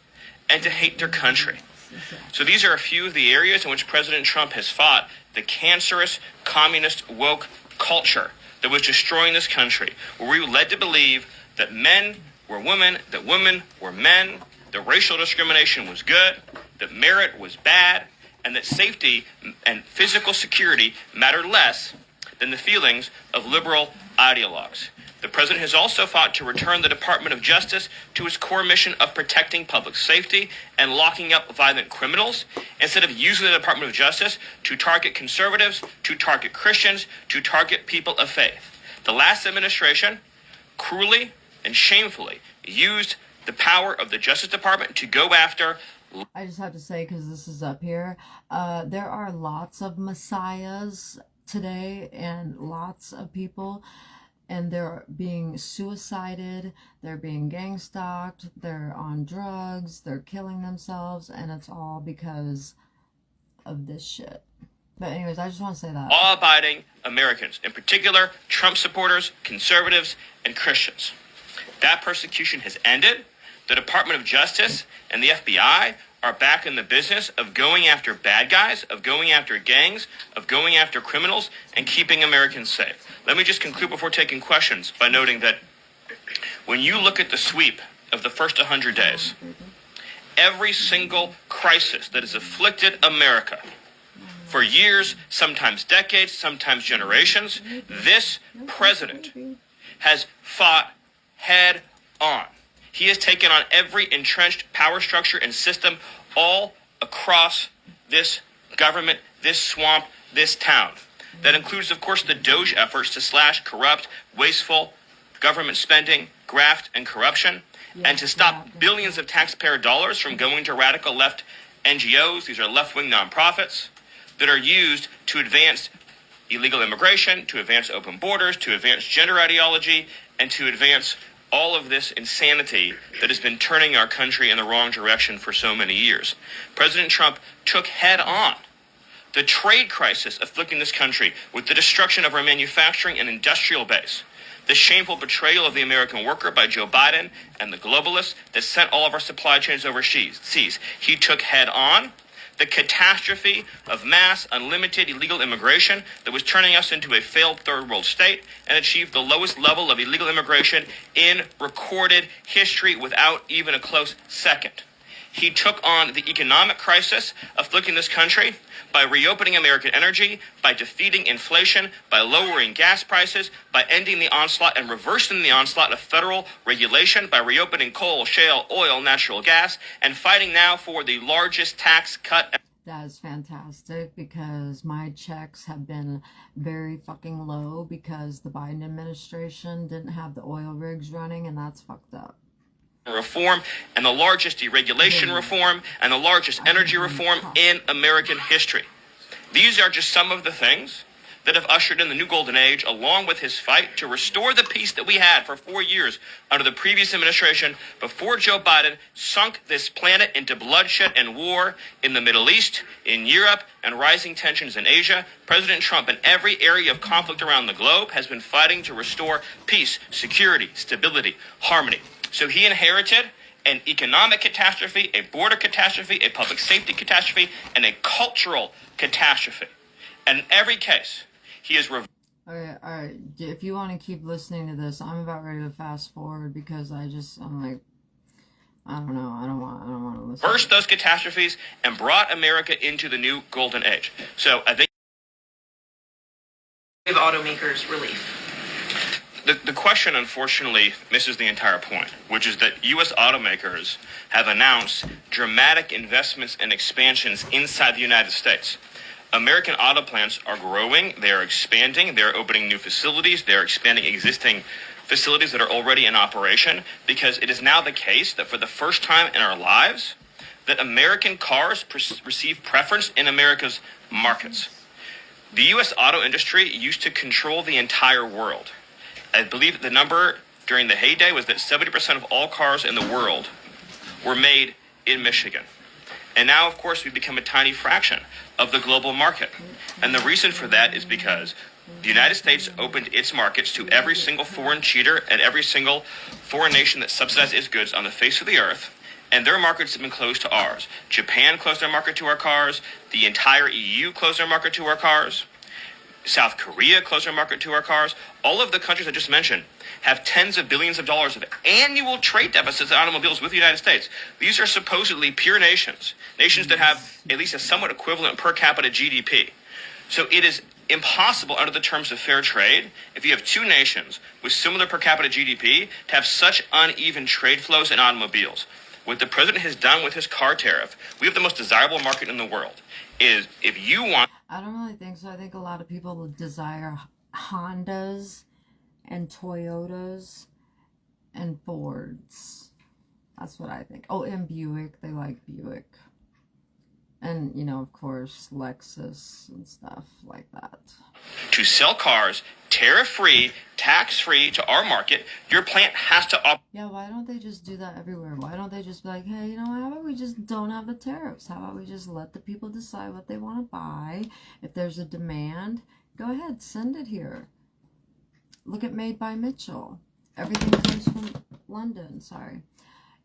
and to hate their country. So these are a few of the areas in which President Trump has fought the cancerous, communist, woke culture that was destroying this country, where we were led to believe that men were women, that women were men, that racial discrimination was good, that merit was bad, and that safety and physical security mattered less than the feelings of liberal ideologues. The president has also fought to return the Department of Justice to its core mission of protecting public safety and locking up violent criminals, instead of using the Department of Justice to target conservatives, to target Christians, to target people of faith. The last administration cruelly and shamefully used the power of the Justice Department to go after. I just have to say, because this is up here, there are lots of messiahs today and lots of people, and they're being suicided, they're being gang stalked, they're on drugs, they're killing themselves, and it's all because of this shit. But anyways, I just want to say that. Law-abiding Americans, in particular Trump supporters, conservatives, and Christians. That persecution has ended. The Department of Justice and the FBI are back in the business of going after bad guys, of going after gangs, of going after criminals, and keeping Americans safe. Let me just conclude before taking questions by noting that when you look at the sweep of the first 100 days. Every single crisis that has afflicted America for years, sometimes decades, sometimes generations, this president has fought head on. He has taken on every entrenched power structure and system all across this government, this swamp, this town. That includes, of course, the Doge efforts to slash corrupt, wasteful government spending, graft, and corruption, and to stop billions of taxpayer dollars from going to radical left NGOs. These are left-wing nonprofits that are used to advance illegal immigration, to advance open borders, to advance gender ideology, and to advance all of this insanity that has been turning our country in the wrong direction for so many years. President Trump took head on the trade crisis afflicting this country with the destruction of our manufacturing and industrial base, the shameful betrayal of the American worker by Joe Biden and the globalists that sent all of our supply chains overseas. He took head on the catastrophe of mass, unlimited illegal immigration that was turning us into a failed third world state, and achieved the lowest level of illegal immigration in recorded history without even a close second. He took on the economic crisis afflicting this country by reopening American energy, by defeating inflation, by lowering gas prices, by ending the onslaught and reversing the onslaught of federal regulation, by reopening coal, shale, oil, natural gas, and fighting now for the largest tax cut. That is fantastic, because my checks have been very fucking low because the Biden administration didn't have the oil rigs running, and that's fucked up. Reform, and the largest deregulation reform, and the largest energy reform in American history. These are just some of the things that have ushered in the new golden age, along with his fight to restore the peace that we had for 4 years under the previous administration before Joe Biden sunk this planet into bloodshed and war in the Middle East, in Europe, and rising tensions in Asia. President Trump, in every area of conflict around the globe, has been fighting to restore peace, security, stability, harmony. So he inherited an economic catastrophe, a border catastrophe, a public safety catastrophe, and a cultural catastrophe. And in every case, he is all right. If you want to keep listening to this, I'm about ready to fast forward, because I'm like, I don't know. I don't want to listen. reversed those catastrophes and brought America into the new golden age. So I think give automakers relief. the question, unfortunately, misses the entire point, which is that U.S. automakers have announced dramatic investments and expansions inside the United States. American auto plants are growing, they're expanding, they're opening new facilities, they're expanding existing facilities that are already in operation, because it is now the case that for the first time in our lives, that American cars receive preference in America's markets. The U.S. auto industry used to control the entire world. I believe the number during the heyday was that 70% of all cars in the world were made in Michigan. And now, of course, we've become a tiny fraction of the global market. And the reason for that is because the United States opened its markets to every single foreign cheater and every single foreign nation that subsidized its goods on the face of the earth, and their markets have been closed to ours. Japan closed their market to our cars. The entire EU closed their market to our cars. South Korea closed their market to our cars. All of the countries I just mentioned have tens of billions of dollars of annual trade deficits in automobiles with the United States. These are supposedly pure nations, nations that have at least a somewhat equivalent per capita GDP. So it is impossible under the terms of fair trade, if you have two nations with similar per capita GDP, to have such uneven trade flows in automobiles. What the president has done with his car tariff, we have the most desirable market in the world, is if you want... I don't really think so. I think a lot of people desire Hondas and Toyotas and Fords. That's what I think. Oh, and Buick. They like Buick. And, you know, of course, Lexus and stuff like that. To sell cars tariff-free, tax-free to our market, your plant has to... Yeah, why don't they just do that everywhere? Why don't they just be like, hey, you know, how about we just don't have the tariffs? How about we just let the people decide what they want to buy? If there's a demand, go ahead, send it here. Look at Made by Mitchell. Everything comes from London, sorry.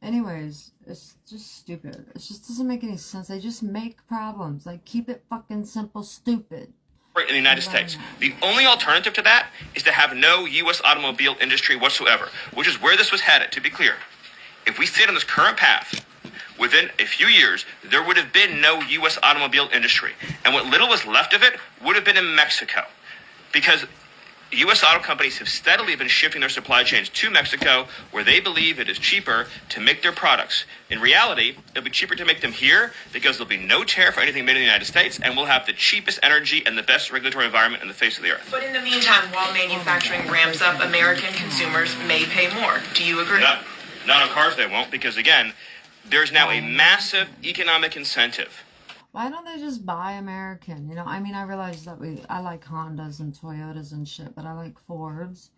Anyways, it's just stupid. It just doesn't make any sense. They just make problems. Like, keep it fucking simple, stupid. In the United States. The only alternative to that is to have no U.S. automobile industry whatsoever, which is where this was headed, to be clear. if we stayed on this current path, within a few years, there would have been no U.S. automobile industry. And what little was left of it would have been in Mexico. Because U.S. auto companies have steadily been shifting their supply chains to Mexico, where they believe it is cheaper to make their products. In reality, it'll be cheaper to make them here because there'll be no tariff for anything made in the United States, and we'll have the cheapest energy and the best regulatory environment on the face of the earth. But in the meantime, while manufacturing ramps up, American consumers may pay more. Do you agree? Not on cars they won't, because again, there's now a massive economic incentive. Why don't they just buy American? You know, I mean, I realize that I like Hondas and Toyotas and shit, but I like Fords.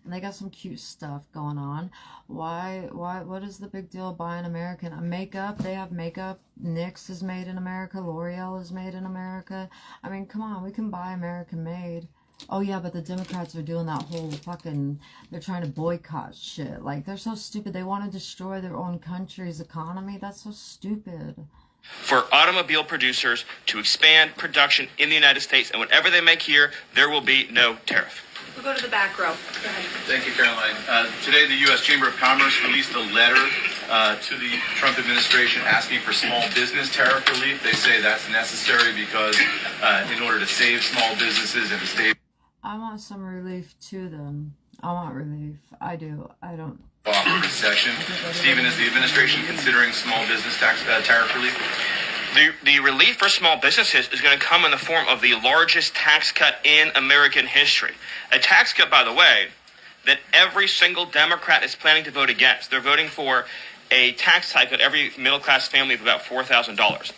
And they got some cute stuff going on. What is the big deal buying American? Makeup, they have makeup. NYX is made in America. L'Oreal is made in America. I mean, come on, we can buy American made. Oh yeah, but the Democrats are doing that whole fucking, they're trying to boycott shit. Like, they're so stupid. They want to destroy their own country's economy. That's so stupid. For automobile producers to expand production in the United States, and whatever they make here, there will be no tariff. We'll go to the back row. Go ahead. Thank you, Caroline. Today, the U.S. Chamber of Commerce released a letter to the Trump administration asking for small business tariff relief. They say that's necessary because in order to save small businesses and to save... I want some relief to them. I want relief. I do. I don't. Offer recession. Stephen, is the administration considering small business tax tariff relief? The relief for small businesses is going to come in the form of the largest tax cut in American history. A tax cut, by the way, that every single Democrat is planning to vote against. They're voting for a tax hike on every middle-class family of about $4,000.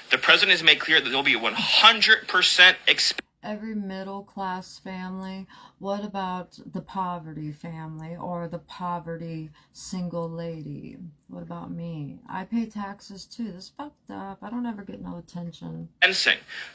The president has made clear that there will be a 100% Every middle-class family. What about the poverty family or the poverty single lady? What about me? I pay taxes too. This is fucked up. I don't ever get no attention.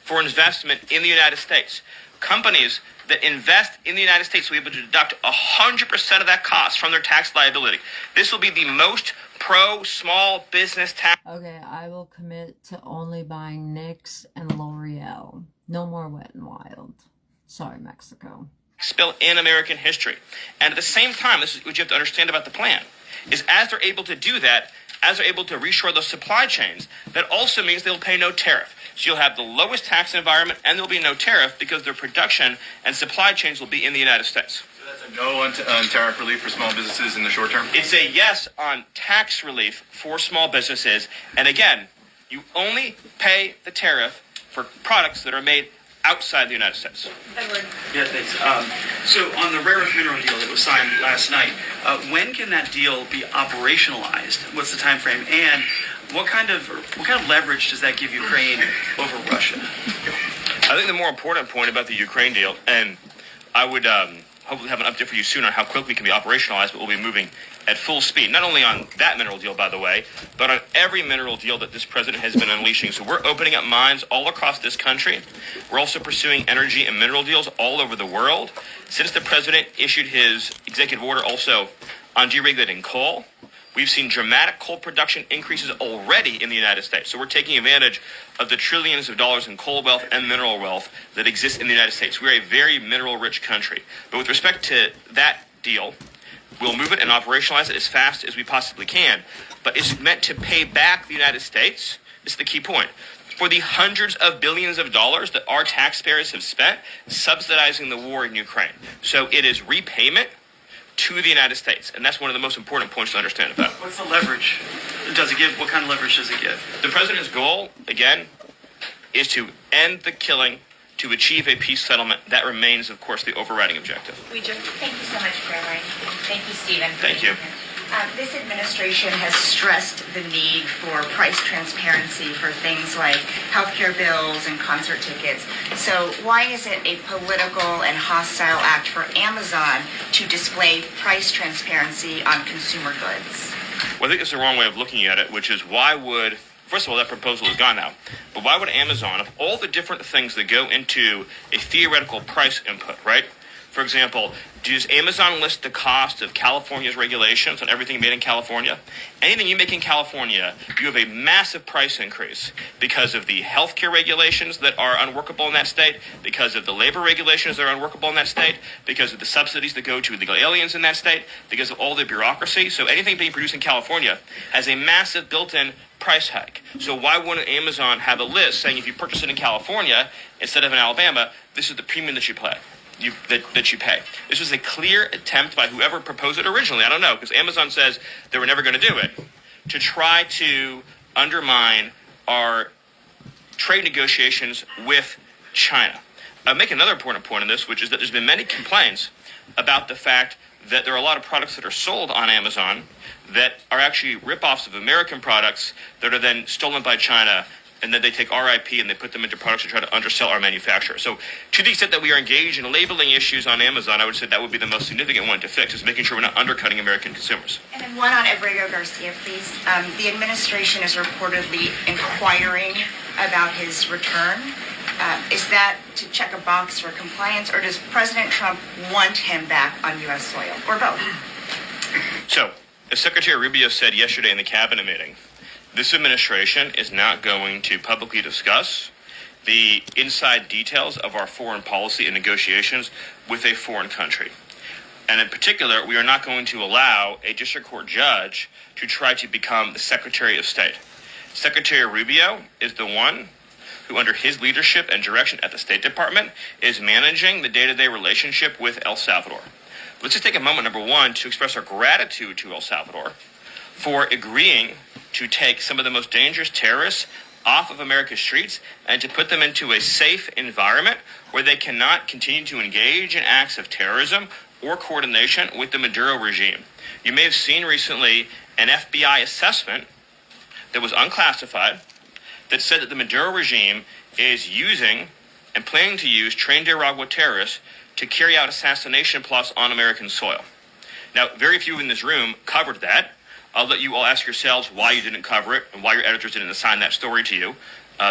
For investment in the United States. Companies that invest in the United States will be able to deduct 100% of that cost from their tax liability. This will be the most pro-small business tax. Okay, I will commit to only buying NYX and L'Oreal. No more Wet n Wild. Sorry, Mexico. Bill in American history. And at the same time, this is what you have to understand about the plan, is as they're able to do that, as they're able to reshore those supply chains, that also means they'll pay no tariff. So you'll have the lowest tax environment and there'll be no tariff because their production and supply chains will be in the United States. So that's a no on tariff relief for small businesses in the short term? It's a yes on tax relief for small businesses. And again, you only pay the tariff for products that are made outside the United States. Edward. Yeah, thanks. So on the rare earth mineral deal that was signed last night, when can that deal be operationalized? What's the time frame? And what kind of leverage does that give Ukraine over Russia? I think the more important point about the Ukraine deal, and I would hopefully have an update for you soon on how quickly it can be operationalized, but we'll be moving at full speed, not only on that mineral deal, by the way, but on every mineral deal that this president has been unleashing. So we're opening up mines all across this country. We're also pursuing energy and mineral deals all over the world. Since the president issued his executive order also on deregulating coal, we've seen dramatic coal production increases already in the United States. So we're taking advantage of the trillions of dollars in coal wealth and mineral wealth that exists in the United States. We're a very mineral-rich country. But with respect to that deal, we'll move it and operationalize it as fast as we possibly can. But it's meant to pay back the United States. This is the key point. For the hundreds of billions of dollars that our taxpayers have spent subsidizing the war in Ukraine. So it is repayment to the United States. And that's one of the most important points to understand about it. What's the leverage? Does it give? What kind of leverage does it give? The president's goal, again, is to end the killing, to achieve a peace settlement. That remains, of course, the overriding objective. Thank you so much, Caroline. Thank you, Stephen. Thank you. This administration has stressed the need for price transparency for things like healthcare bills and concert tickets. So why is it a political and hostile act for Amazon to display price transparency on consumer goods? Well, I think it's the wrong way of looking at it, which is why would, first of all, that proposal is gone now, but why would Amazon, of all the different things that go into a theoretical price input, right? For example, does Amazon list the cost of California's regulations on everything made in California? Anything you make in California, you have a massive price increase because of the healthcare regulations that are unworkable in that state, because of the labor regulations that are unworkable in that state, because of the subsidies that go to illegal aliens in that state, because of all the bureaucracy. So anything being produced in California has a massive built-in price hike. So why wouldn't Amazon have a list saying if you purchase it in California instead of in Alabama, this is the premium that you pay? That you pay. This was a clear attempt by whoever proposed it originally, I don't know, because Amazon says they were never going to do it, to try to undermine our trade negotiations with China. I'll make another important point on this, which is that there's been many complaints about the fact that there are a lot of products that are sold on Amazon that are actually ripoffs of American products that are then stolen by China, and then they take our IP and they put them into products to try to undersell our manufacturers. So to the extent that we are engaged in labeling issues on Amazon, I would say that would be the most significant one to fix, is making sure we're not undercutting American consumers. And then one on Abrego Garcia, please. The administration is reportedly inquiring about his return. Is that to check a box for compliance, or does President Trump want him back on U.S. soil, or both? So, as Secretary Rubio said yesterday in the cabinet meeting, this administration is not going to publicly discuss the inside details of our foreign policy and negotiations with a foreign country. And in particular, we are not going to allow a district court judge to try to become the Secretary of State. Secretary Rubio is the one who, under his leadership and direction at the State Department, is managing the day-to-day relationship with El Salvador. Let's just take a moment, number one, to express our gratitude to El Salvador for agreeing to take some of the most dangerous terrorists off of America's streets and to put them into a safe environment where they cannot continue to engage in acts of terrorism or coordination with the Maduro regime. You may have seen recently an FBI assessment that was unclassified that said that the Maduro regime is using and planning to use trained Aragua terrorists to carry out assassination plots on American soil. Now, very few in this room covered that. I'll let you all ask yourselves why you didn't cover it and why your editors didn't assign that story to you.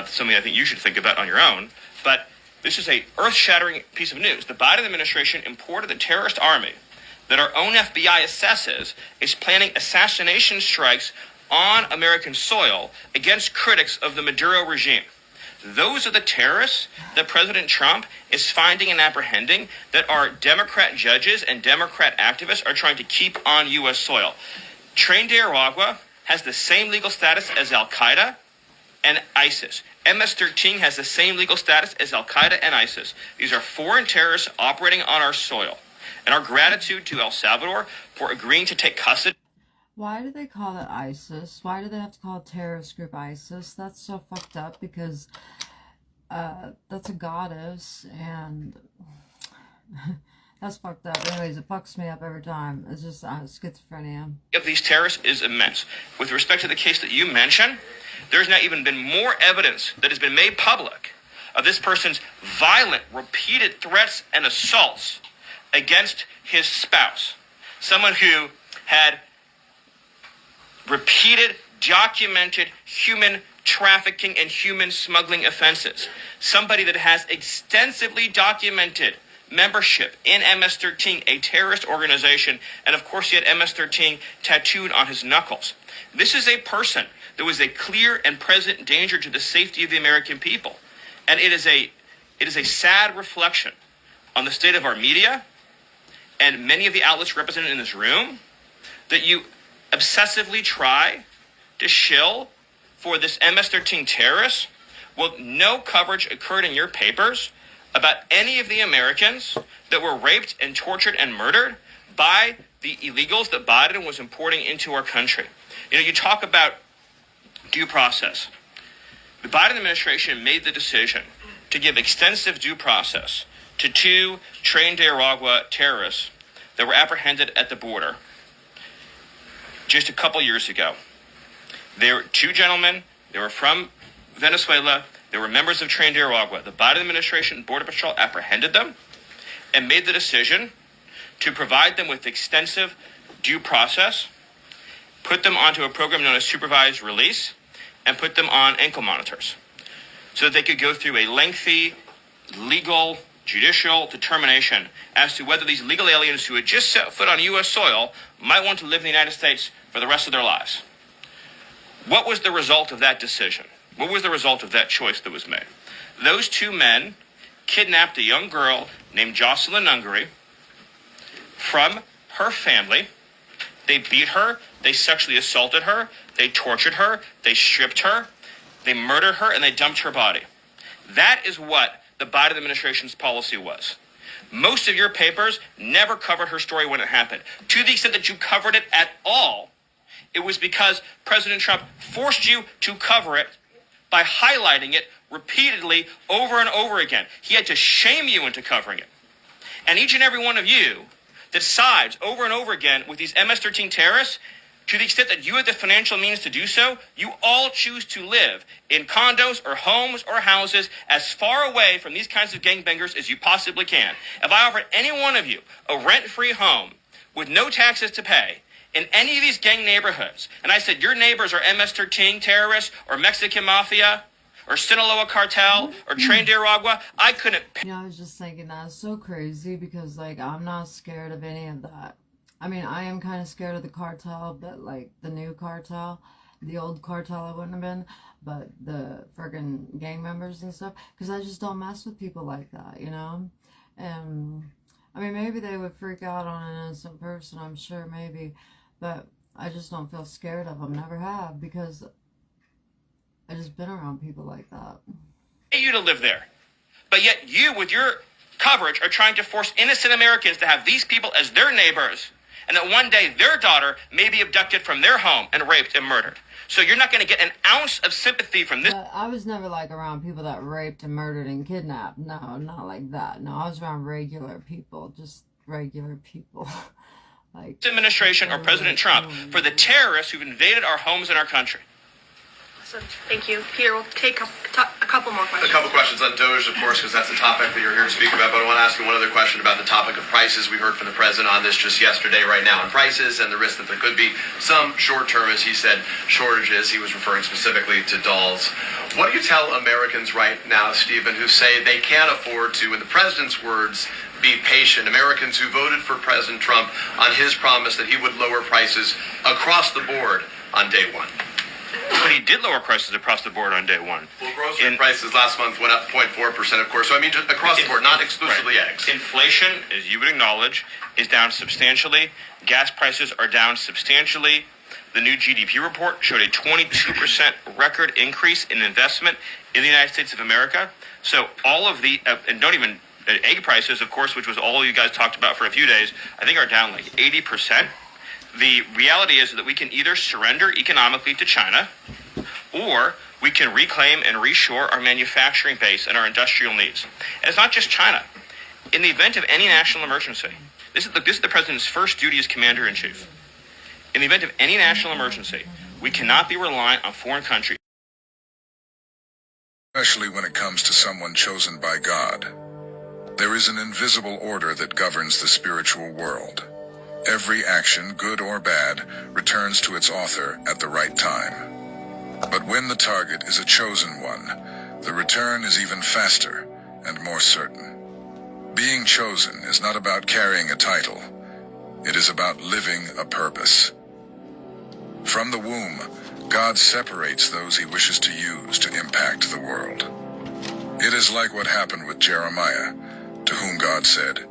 Something I think you should think about on your own. But this is a earth-shattering piece of news. The Biden administration imported the terrorist army that our own FBI assesses is planning assassination strikes on American soil against critics of the Maduro regime. Those are the terrorists that President Trump is finding and apprehending that our Democrat judges and Democrat activists are trying to keep on U.S. soil. Tren de Aragua has the same legal status as Al-Qaeda and ISIS. MS-13 has the same legal status as Al-Qaeda and ISIS. These are foreign terrorists operating on our soil. And our gratitude to El Salvador for agreeing to take custody. Why do they call it ISIS? Why do they have to call a terrorist group ISIS? That's so fucked up, because that's a goddess, and that's fucked up. Anyways, it fucks me up every time. It's just schizophrenia. Of these terrorists is immense. With respect to the case that you mentioned, there's now even been more evidence that has been made public of this person's violent, repeated threats and assaults against his spouse. Someone who had repeated, documented human trafficking and human smuggling offenses. Somebody that has extensively documented membership in MS-13, a terrorist organization, and of course he had MS-13 tattooed on his knuckles. This is a person that was a clear and present danger to the safety of the American people. And it is a sad reflection on the state of our media and many of the outlets represented in this room that you obsessively try to shill for this MS-13 terrorist. Well, no coverage occurred in your papers about any of the Americans that were raped and tortured and murdered by the illegals that Biden was importing into our country. You know, you talk about due process. The Biden administration made the decision to give extensive due process to two Tren de Aragua terrorists that were apprehended at the border just a couple years ago. They were two gentlemen. They were from Venezuela. They were members of Tren de Aragua. The Biden administration Border Patrol apprehended them and made the decision to provide them with extensive due process, put them onto a program known as supervised release, and put them on ankle monitors so that they could go through a lengthy legal judicial determination as to whether these illegal aliens who had just set foot on U.S. soil might want to live in the United States for the rest of their lives. What was the result of that decision? What was the result of that choice that was made? Those two men kidnapped a young girl named Jocelyn Ungary from her family. They beat her, they sexually assaulted her, they tortured her, they stripped her, they murdered her, and they dumped her body. That is what the Biden administration's policy was. Most of your papers never covered her story when it happened. To the extent that you covered it at all, it was because President Trump forced you to cover it by highlighting it repeatedly over and over again. He had to shame you into covering it. And each and every one of you that sides over and over again with these MS-13 terrorists, to the extent that you have the financial means to do so, you all choose to live in condos or homes or houses as far away from these kinds of gangbangers as you possibly can. If I offered any one of you a rent-free home with no taxes to pay in any of these gang neighborhoods, and I said your neighbors are MS-13 terrorists or Mexican mafia or Sinaloa cartel or Tren de Aragua, I couldn't pay. You know, I was just thinking that's so crazy because, like, I'm not scared of any of that. I mean, I am kind of scared of the cartel, but, like, the new cartel, the old cartel I wouldn't have been, but the friggin' gang members and stuff, because I just don't mess with people like that, you know? And, I mean, maybe they would freak out on an innocent person, I'm sure, maybe, but I just don't feel scared of them, never have, because I just been around people like that. You to live there. But yet you, with your coverage, are trying to force innocent Americans to have these people as their neighbors, and that one day their daughter may be abducted from their home and raped and murdered. So you're not going to get an ounce of sympathy from this. But I was never, like, around people that raped and murdered and kidnapped. No, not like that. No, I was around regular people, just regular people. Like Administration or President Trump for the terrorists who've invaded our homes and our country. So, thank you. Peter, we'll take a couple more A questions. couple questions on Doge, of course, because that's the topic that you're here to speak about. But I want to ask you one other question about the topic of prices. We heard from the president on this just yesterday, right now, on prices and the risk that there could be some short-term, as he said, shortages. He was referring specifically to dolls. What do you tell Americans right now, Stephen, who say they can't afford to, in the president's words, be patient? Americans who voted for President Trump on his promise that he would lower prices across the board on day one. But he did lower prices across the board on day one. Well, grocery prices last month went up 0.4%, of course. So, I mean, just across the board, not exclusively right. eggs. Inflation, as you would acknowledge, is down substantially. Gas prices are down substantially. The new GDP report showed a 22% record increase in investment in the United States of America. So all of the, and don't even, egg prices, of course, which was all you guys talked about for a few days, I think are down like 80%. The reality is that we can either surrender economically to China, or we can reclaim and reshore our manufacturing base and our industrial needs. And it's not just China. In the event of any national emergency, this is the president's first duty as commander-in-chief. In the event of any national emergency, we cannot be reliant on foreign countries. Especially when it comes to someone chosen by God. There is an invisible order that governs the spiritual world. Every action, good or bad, returns to its author at the right time. But when the target is a chosen one, the return is even faster and more certain. Being chosen is not about carrying a title. It is about living a purpose. From the womb, God separates those he wishes to use to impact the world. It is like what happened with Jeremiah, to whom God said,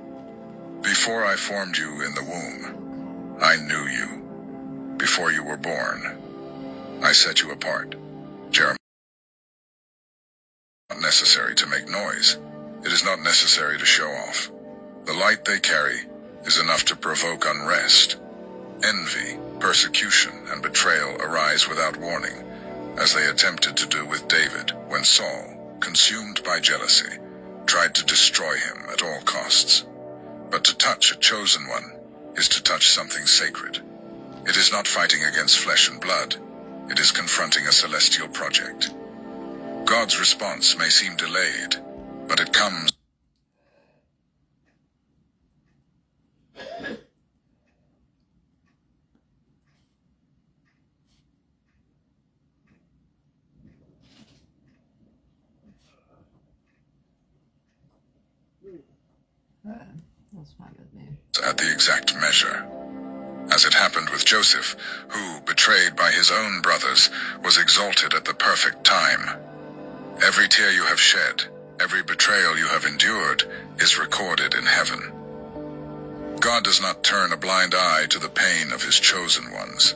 "Before I formed you in the womb, I knew you. Before you were born, I set you apart." Jeremiah. Not necessary to make noise. It is not necessary to show off. The light they carry is enough to provoke unrest. Envy, persecution, and betrayal arise without warning, as they attempted to do with David when Saul, consumed by jealousy, tried to destroy him at all costs. But to touch a chosen one is to touch something sacred. It is not fighting against flesh and blood. It is confronting a celestial project. God's response may seem delayed, but it comes. That's fine with me. At the exact measure. As it happened with Joseph, who, betrayed by his own brothers, was exalted at the perfect time. Every tear you have shed, every betrayal you have endured, is recorded in heaven. God does not turn a blind eye to the pain of his chosen ones.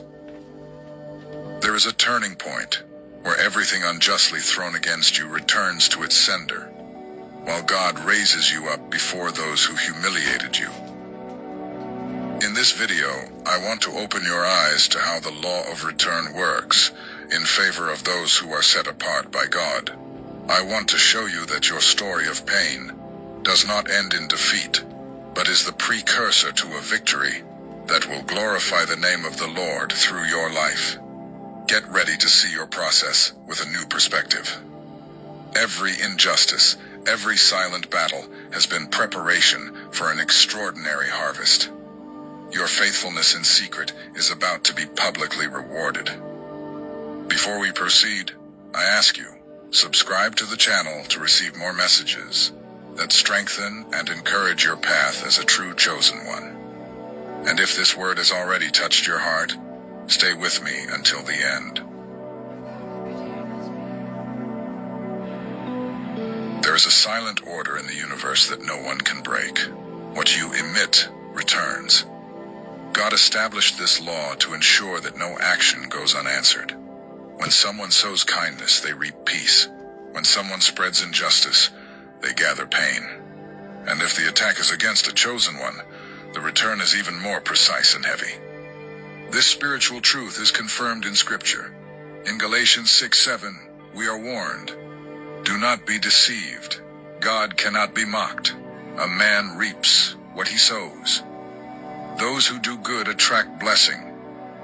There is a turning point where everything unjustly thrown against you returns to its sender, while God raises you up before those who humiliated you. In this video, I want to open your eyes to how the law of return works in favor of those who are set apart by God. I want to show you that your story of pain does not end in defeat, but is the precursor to a victory that will glorify the name of the Lord through your life. Get ready to see your process with a new perspective. Every injustice, every silent battle has been preparation for an extraordinary harvest. Your faithfulness in secret is about to be publicly rewarded. Before we proceed, I ask you, subscribe to the channel to receive more messages that strengthen and encourage your path as a true chosen one. And if this word has already touched your heart, stay with me until the end. There is a silent order in the universe that no one can break. What you emit returns. God established this law to ensure that no action goes unanswered. When someone sows kindness, they reap peace. When someone spreads injustice, they gather pain. And if the attack is against a chosen one, the return is even more precise and heavy. This spiritual truth is confirmed in Scripture. In Galatians 6:7, we are warned, "Do not be deceived. God cannot be mocked. A man reaps what he sows. Those who do good attract blessing.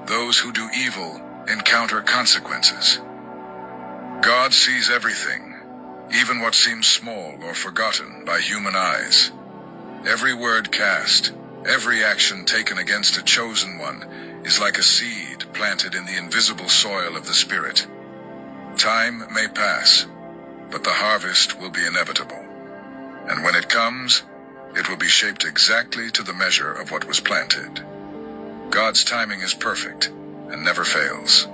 Those who do evil encounter consequences." God sees everything, even what seems small or forgotten by human eyes. Every word cast, every action taken against a chosen one is like a seed planted in the invisible soil of the Spirit. Time may pass, but the harvest will be inevitable. And when it comes, it will be shaped exactly to the measure of what was planted. God's timing is perfect and never fails.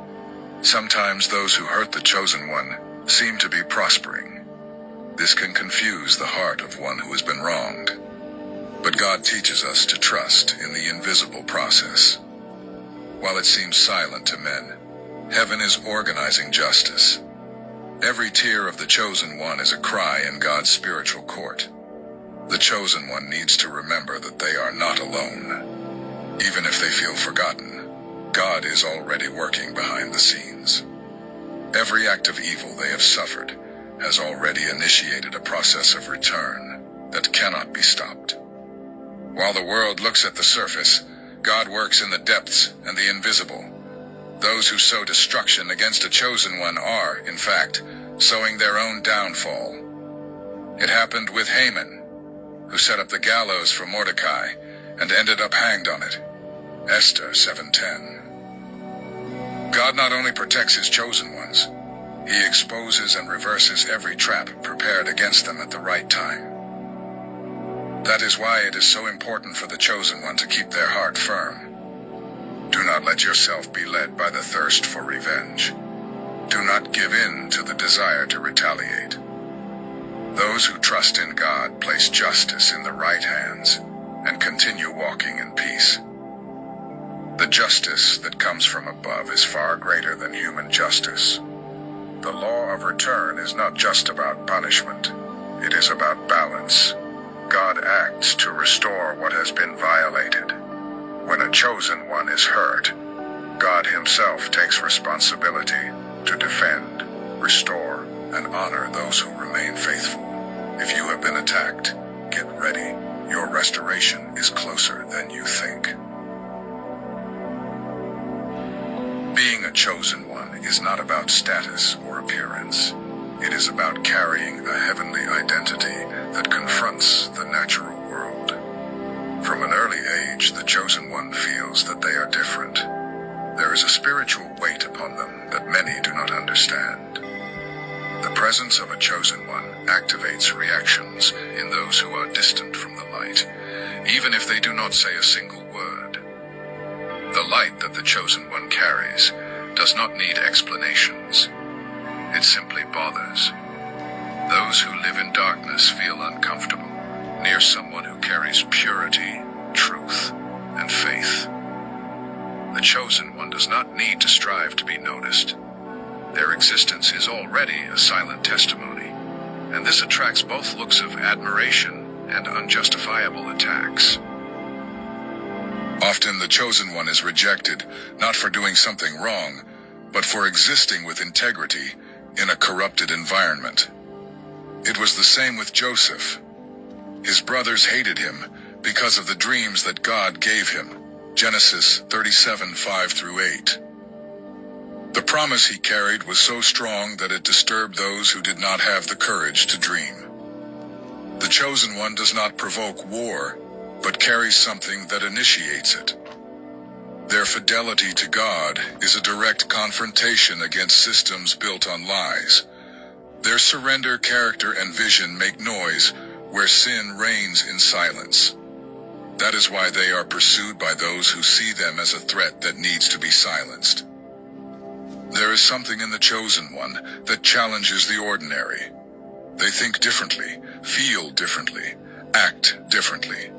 Sometimes those who hurt the chosen one seem to be prospering. This can confuse the heart of one who has been wronged. But God teaches us to trust in the invisible process. While it seems silent to men, heaven is organizing justice. Every tear of the chosen one is a cry in God's spiritual court. The chosen one needs to remember that they are not alone. Even if they feel forgotten, God is already working behind the scenes. Every act of evil they have suffered has already initiated a process of return that cannot be stopped. While the world looks at the surface, God works in the depths and the invisible. Those who sow destruction against a chosen one are, in fact, sowing their own downfall. It happened with Haman, who set up the gallows for Mordecai and ended up hanged on it. Esther 7:10. God not only protects his chosen ones, he exposes and reverses every trap prepared against them at the right time. That is why it is so important for the chosen one to keep their heart firm. Do not let yourself be led by the thirst for revenge. Do not give in to the desire to retaliate. Those who trust in God place justice in the right hands and continue walking in peace. The justice that comes from above is far greater than human justice. The law of return is not just about punishment. It is about balance. God acts to restore what has been violated. When a chosen one is hurt, God himself takes responsibility to defend, restore, and honor those who remain faithful. If you have been attacked, get ready. Your restoration is closer than you think. Being a chosen one is not about status or appearance. It is about carrying a heavenly identity that confronts the natural world. From an early age, the chosen one feels that they are different. There is a spiritual weight upon them that many do not understand. The presence of a chosen one activates reactions in those who are distant from the light, even if they do not say a single word. The light that the chosen one carries does not need explanations. It simply bothers. Those who live in darkness feel uncomfortable near someone who carries purity, truth, and faith. The chosen one does not need to strive to be noticed. Their existence is already a silent testimony, and this attracts both looks of admiration and unjustifiable attacks. Often the chosen one is rejected, not for doing something wrong, but for existing with integrity in a corrupted environment. It was the same with Joseph. His brothers hated him because of the dreams that God gave him. Genesis 37:5-8. The promise he carried was so strong that it disturbed those who did not have the courage to dream. The chosen one does not provoke war, but carries something that initiates it. Their fidelity to God is a direct confrontation against systems built on lies. Their surrender, character, and vision make noise where sin reigns in silence. That is why they are pursued by those who see them as a threat that needs to be silenced. There is something in the chosen one that challenges the ordinary. They think differently, feel differently, act differently.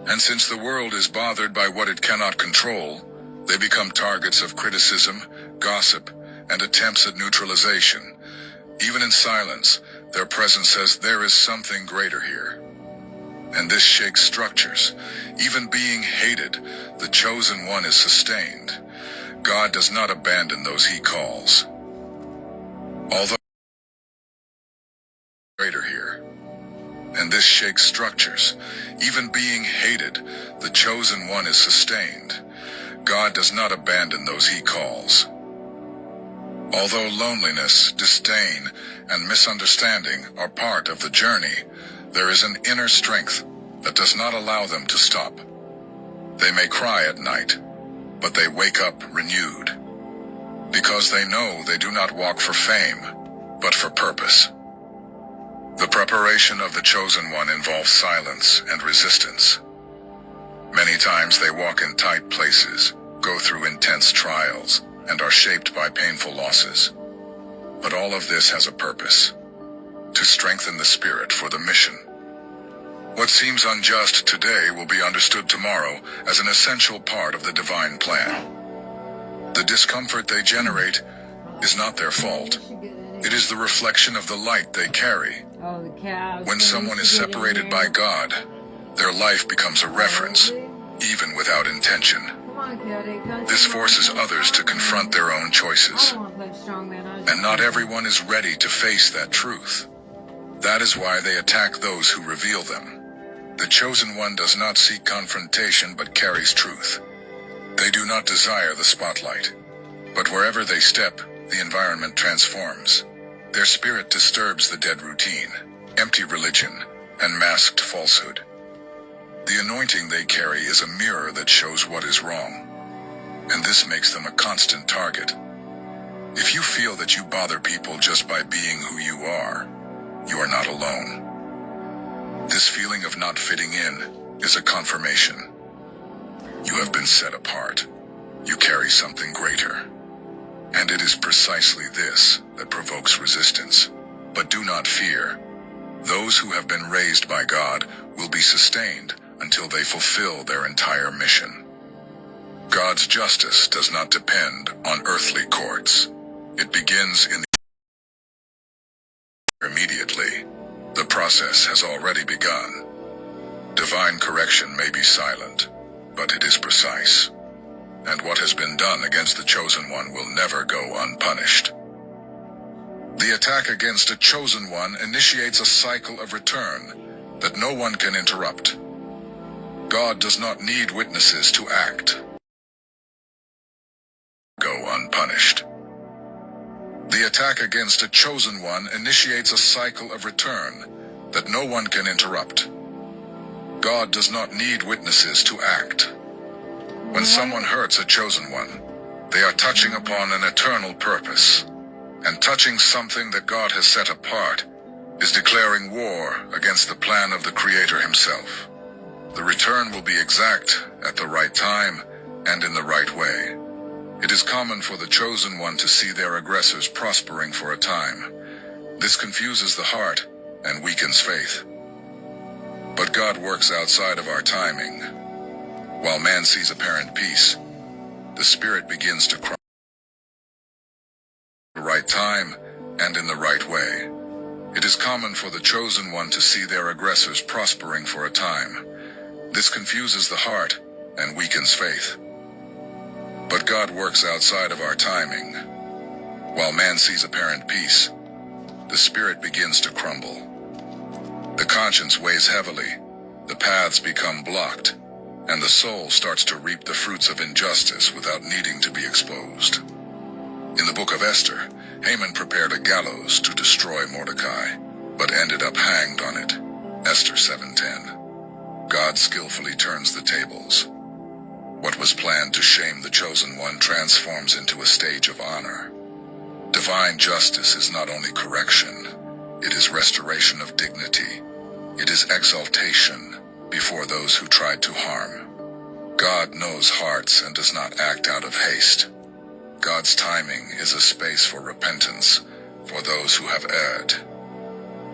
And since the world is bothered by what it cannot control, they become targets of criticism, gossip, and attempts at neutralization. Even in silence, their presence says there is something greater here. And this shakes structures. Even being hated, the chosen one is sustained. God does not abandon those he calls. Although greater here. And this shakes structures. Even being hated, the chosen one is sustained. God does not abandon those he calls. Although loneliness, disdain, and misunderstanding are part of the journey, there is an inner strength that does not allow them to stop. They may cry at night, but they wake up renewed, because they know they do not walk for fame, but for purpose. The preparation of the chosen one involves silence and resistance. Many times they walk in tight places, go through intense trials, and are shaped by painful losses. But all of this has a purpose: to strengthen the spirit for the mission. What seems unjust today will be understood tomorrow as an essential part of the divine plan. The discomfort they generate is not their fault. It is the reflection of the light they carry. When someone is separated by God, their life becomes a reference, even without intention. This forces others to confront their own choices. And not everyone is ready to face that truth. That is why they attack those who reveal them. The chosen one does not seek confrontation but carries truth. They do not desire the spotlight. But wherever they step, the environment transforms. Their spirit disturbs the dead routine, empty religion, and masked falsehood. The anointing they carry is a mirror that shows what is wrong. And this makes them a constant target. If you feel that you bother people just by being who you are not alone. This feeling of not fitting in is a confirmation. You have been set apart. You carry something greater. And it is precisely this that provokes resistance. But do not fear. Those who have been raised by God will be sustained until they fulfill their entire mission. God's justice does not depend on earthly courts. It begins in the immediately. The process has already begun. Divine correction may be silent, but it is precise. And what has been done against the chosen one will never go unpunished. The attack against a chosen one initiates a cycle of return that no one can interrupt. God does not need witnesses to act. Go unpunished. The attack against a chosen one initiates a cycle of return that no one can interrupt. God does not need witnesses to act. When someone hurts a chosen one, they are touching upon an eternal purpose. and touching something that God has set apart is declaring war against the plan of the Creator himself. The return will be exact at the right time and in the right way. It is common for the chosen one to see their aggressors prospering for a time. This confuses the heart and weakens faith. But God works outside of our timing. While man sees apparent peace, the Spirit begins to cry at the right time and in the right way. It is common for the chosen one to see their aggressors prospering for a time. This confuses the heart and weakens faith. But God works outside of our timing. While man sees apparent peace, the spirit begins to crumble. The conscience weighs heavily, the paths become blocked, and the soul starts to reap the fruits of injustice without needing to be exposed. In the book of Esther, Haman prepared a gallows to destroy Mordecai, but ended up hanged on it. Esther 7:10. God skillfully turns the tables. What was planned to shame the chosen one transforms into a stage of honor. Divine justice is not only correction, it is restoration of dignity. It is exaltation before those who tried to harm. God knows hearts and does not act out of haste. God's timing is a space for repentance for those who have erred.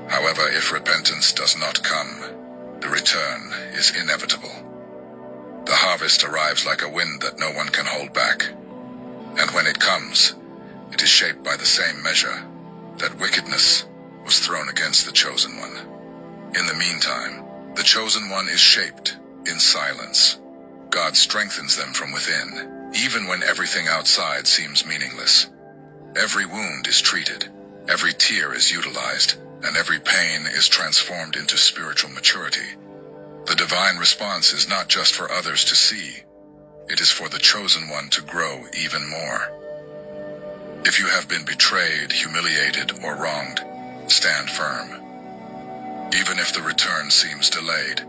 However, if repentance does not come, the return is inevitable. The harvest arrives like a wind that no one can hold back. And when it comes, it is shaped by the same measure that wickedness was thrown against the chosen one. In the meantime, the chosen one is shaped in silence. God strengthens them from within, even when everything outside seems meaningless. Every wound is treated, every tear is utilized, and every pain is transformed into spiritual maturity. The divine response is not just for others to see, it is for the chosen one to grow even more. If you have been betrayed, humiliated, or wronged, stand firm. Even if the return seems delayed,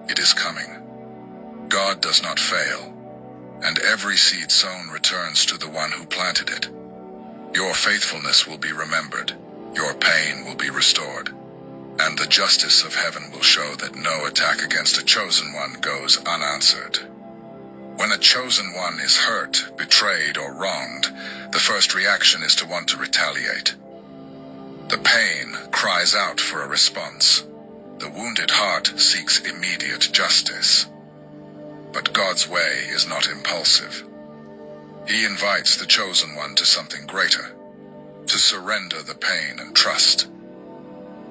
it is coming. God does not fail, and every seed sown returns to the one who planted it. Your faithfulness will be remembered, your pain will be restored, and the justice of heaven will show that no attack against a chosen one goes unanswered. When a chosen one is hurt, betrayed, or wronged, the first reaction is to want to retaliate. The pain cries out for a response. The wounded heart seeks immediate justice. But God's way is not impulsive. He invites the chosen one to something greater, to surrender the pain and trust.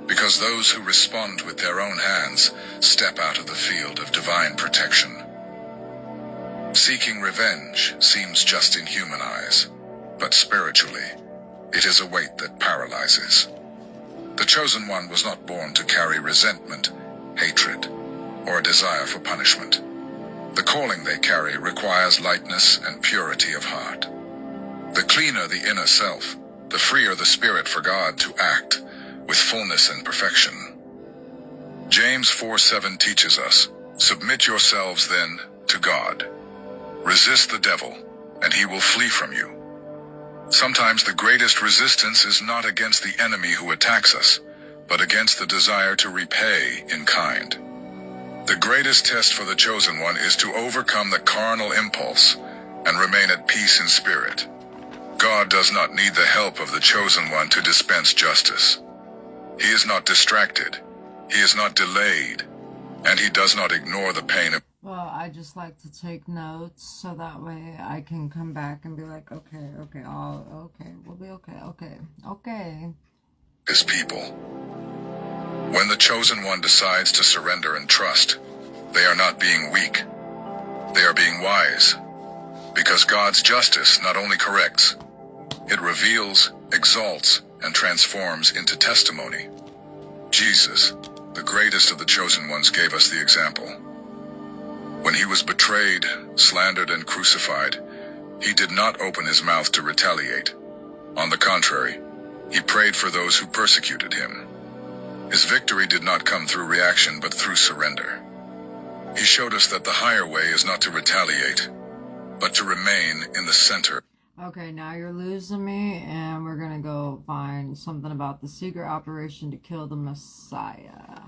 Because those who respond with their own hands step out of the field of divine protection. Seeking revenge seems just in human eyes, but spiritually, it is a weight that paralyzes. The chosen one was not born to carry resentment, hatred, or a desire for punishment. The calling they carry requires lightness and purity of heart. The cleaner the inner self, the freer the spirit for God to act with fullness and perfection. James 4:7 teaches us, "Submit yourselves then to God. Resist the devil, and he will flee from you." Sometimes the greatest resistance is not against the enemy who attacks us, but against the desire to repay in kind. The greatest test for the chosen one is to overcome the carnal impulse and remain at peace in spirit. God does not need the help of the chosen one to dispense justice. He is not distracted, he is not delayed, and he does not ignore the pain of Well, I just like to take notes so that way I can come back and be like, okay, we'll be okay. his people. When the chosen one decides to surrender and trust, they are not being weak, they are being wise. Because God's justice not only corrects, it reveals, exalts, and transforms into testimony. Jesus, the greatest of the chosen ones, gave us the example. When he was betrayed, slandered, and crucified, he did not open his mouth to retaliate. On the contrary, he prayed for those who persecuted him. His victory did not come through reaction but through surrender. He showed us that the higher way is not to retaliate, but to remain in the center. Okay, now you're losing me, and we're gonna go find something about the secret operation to kill the Messiah.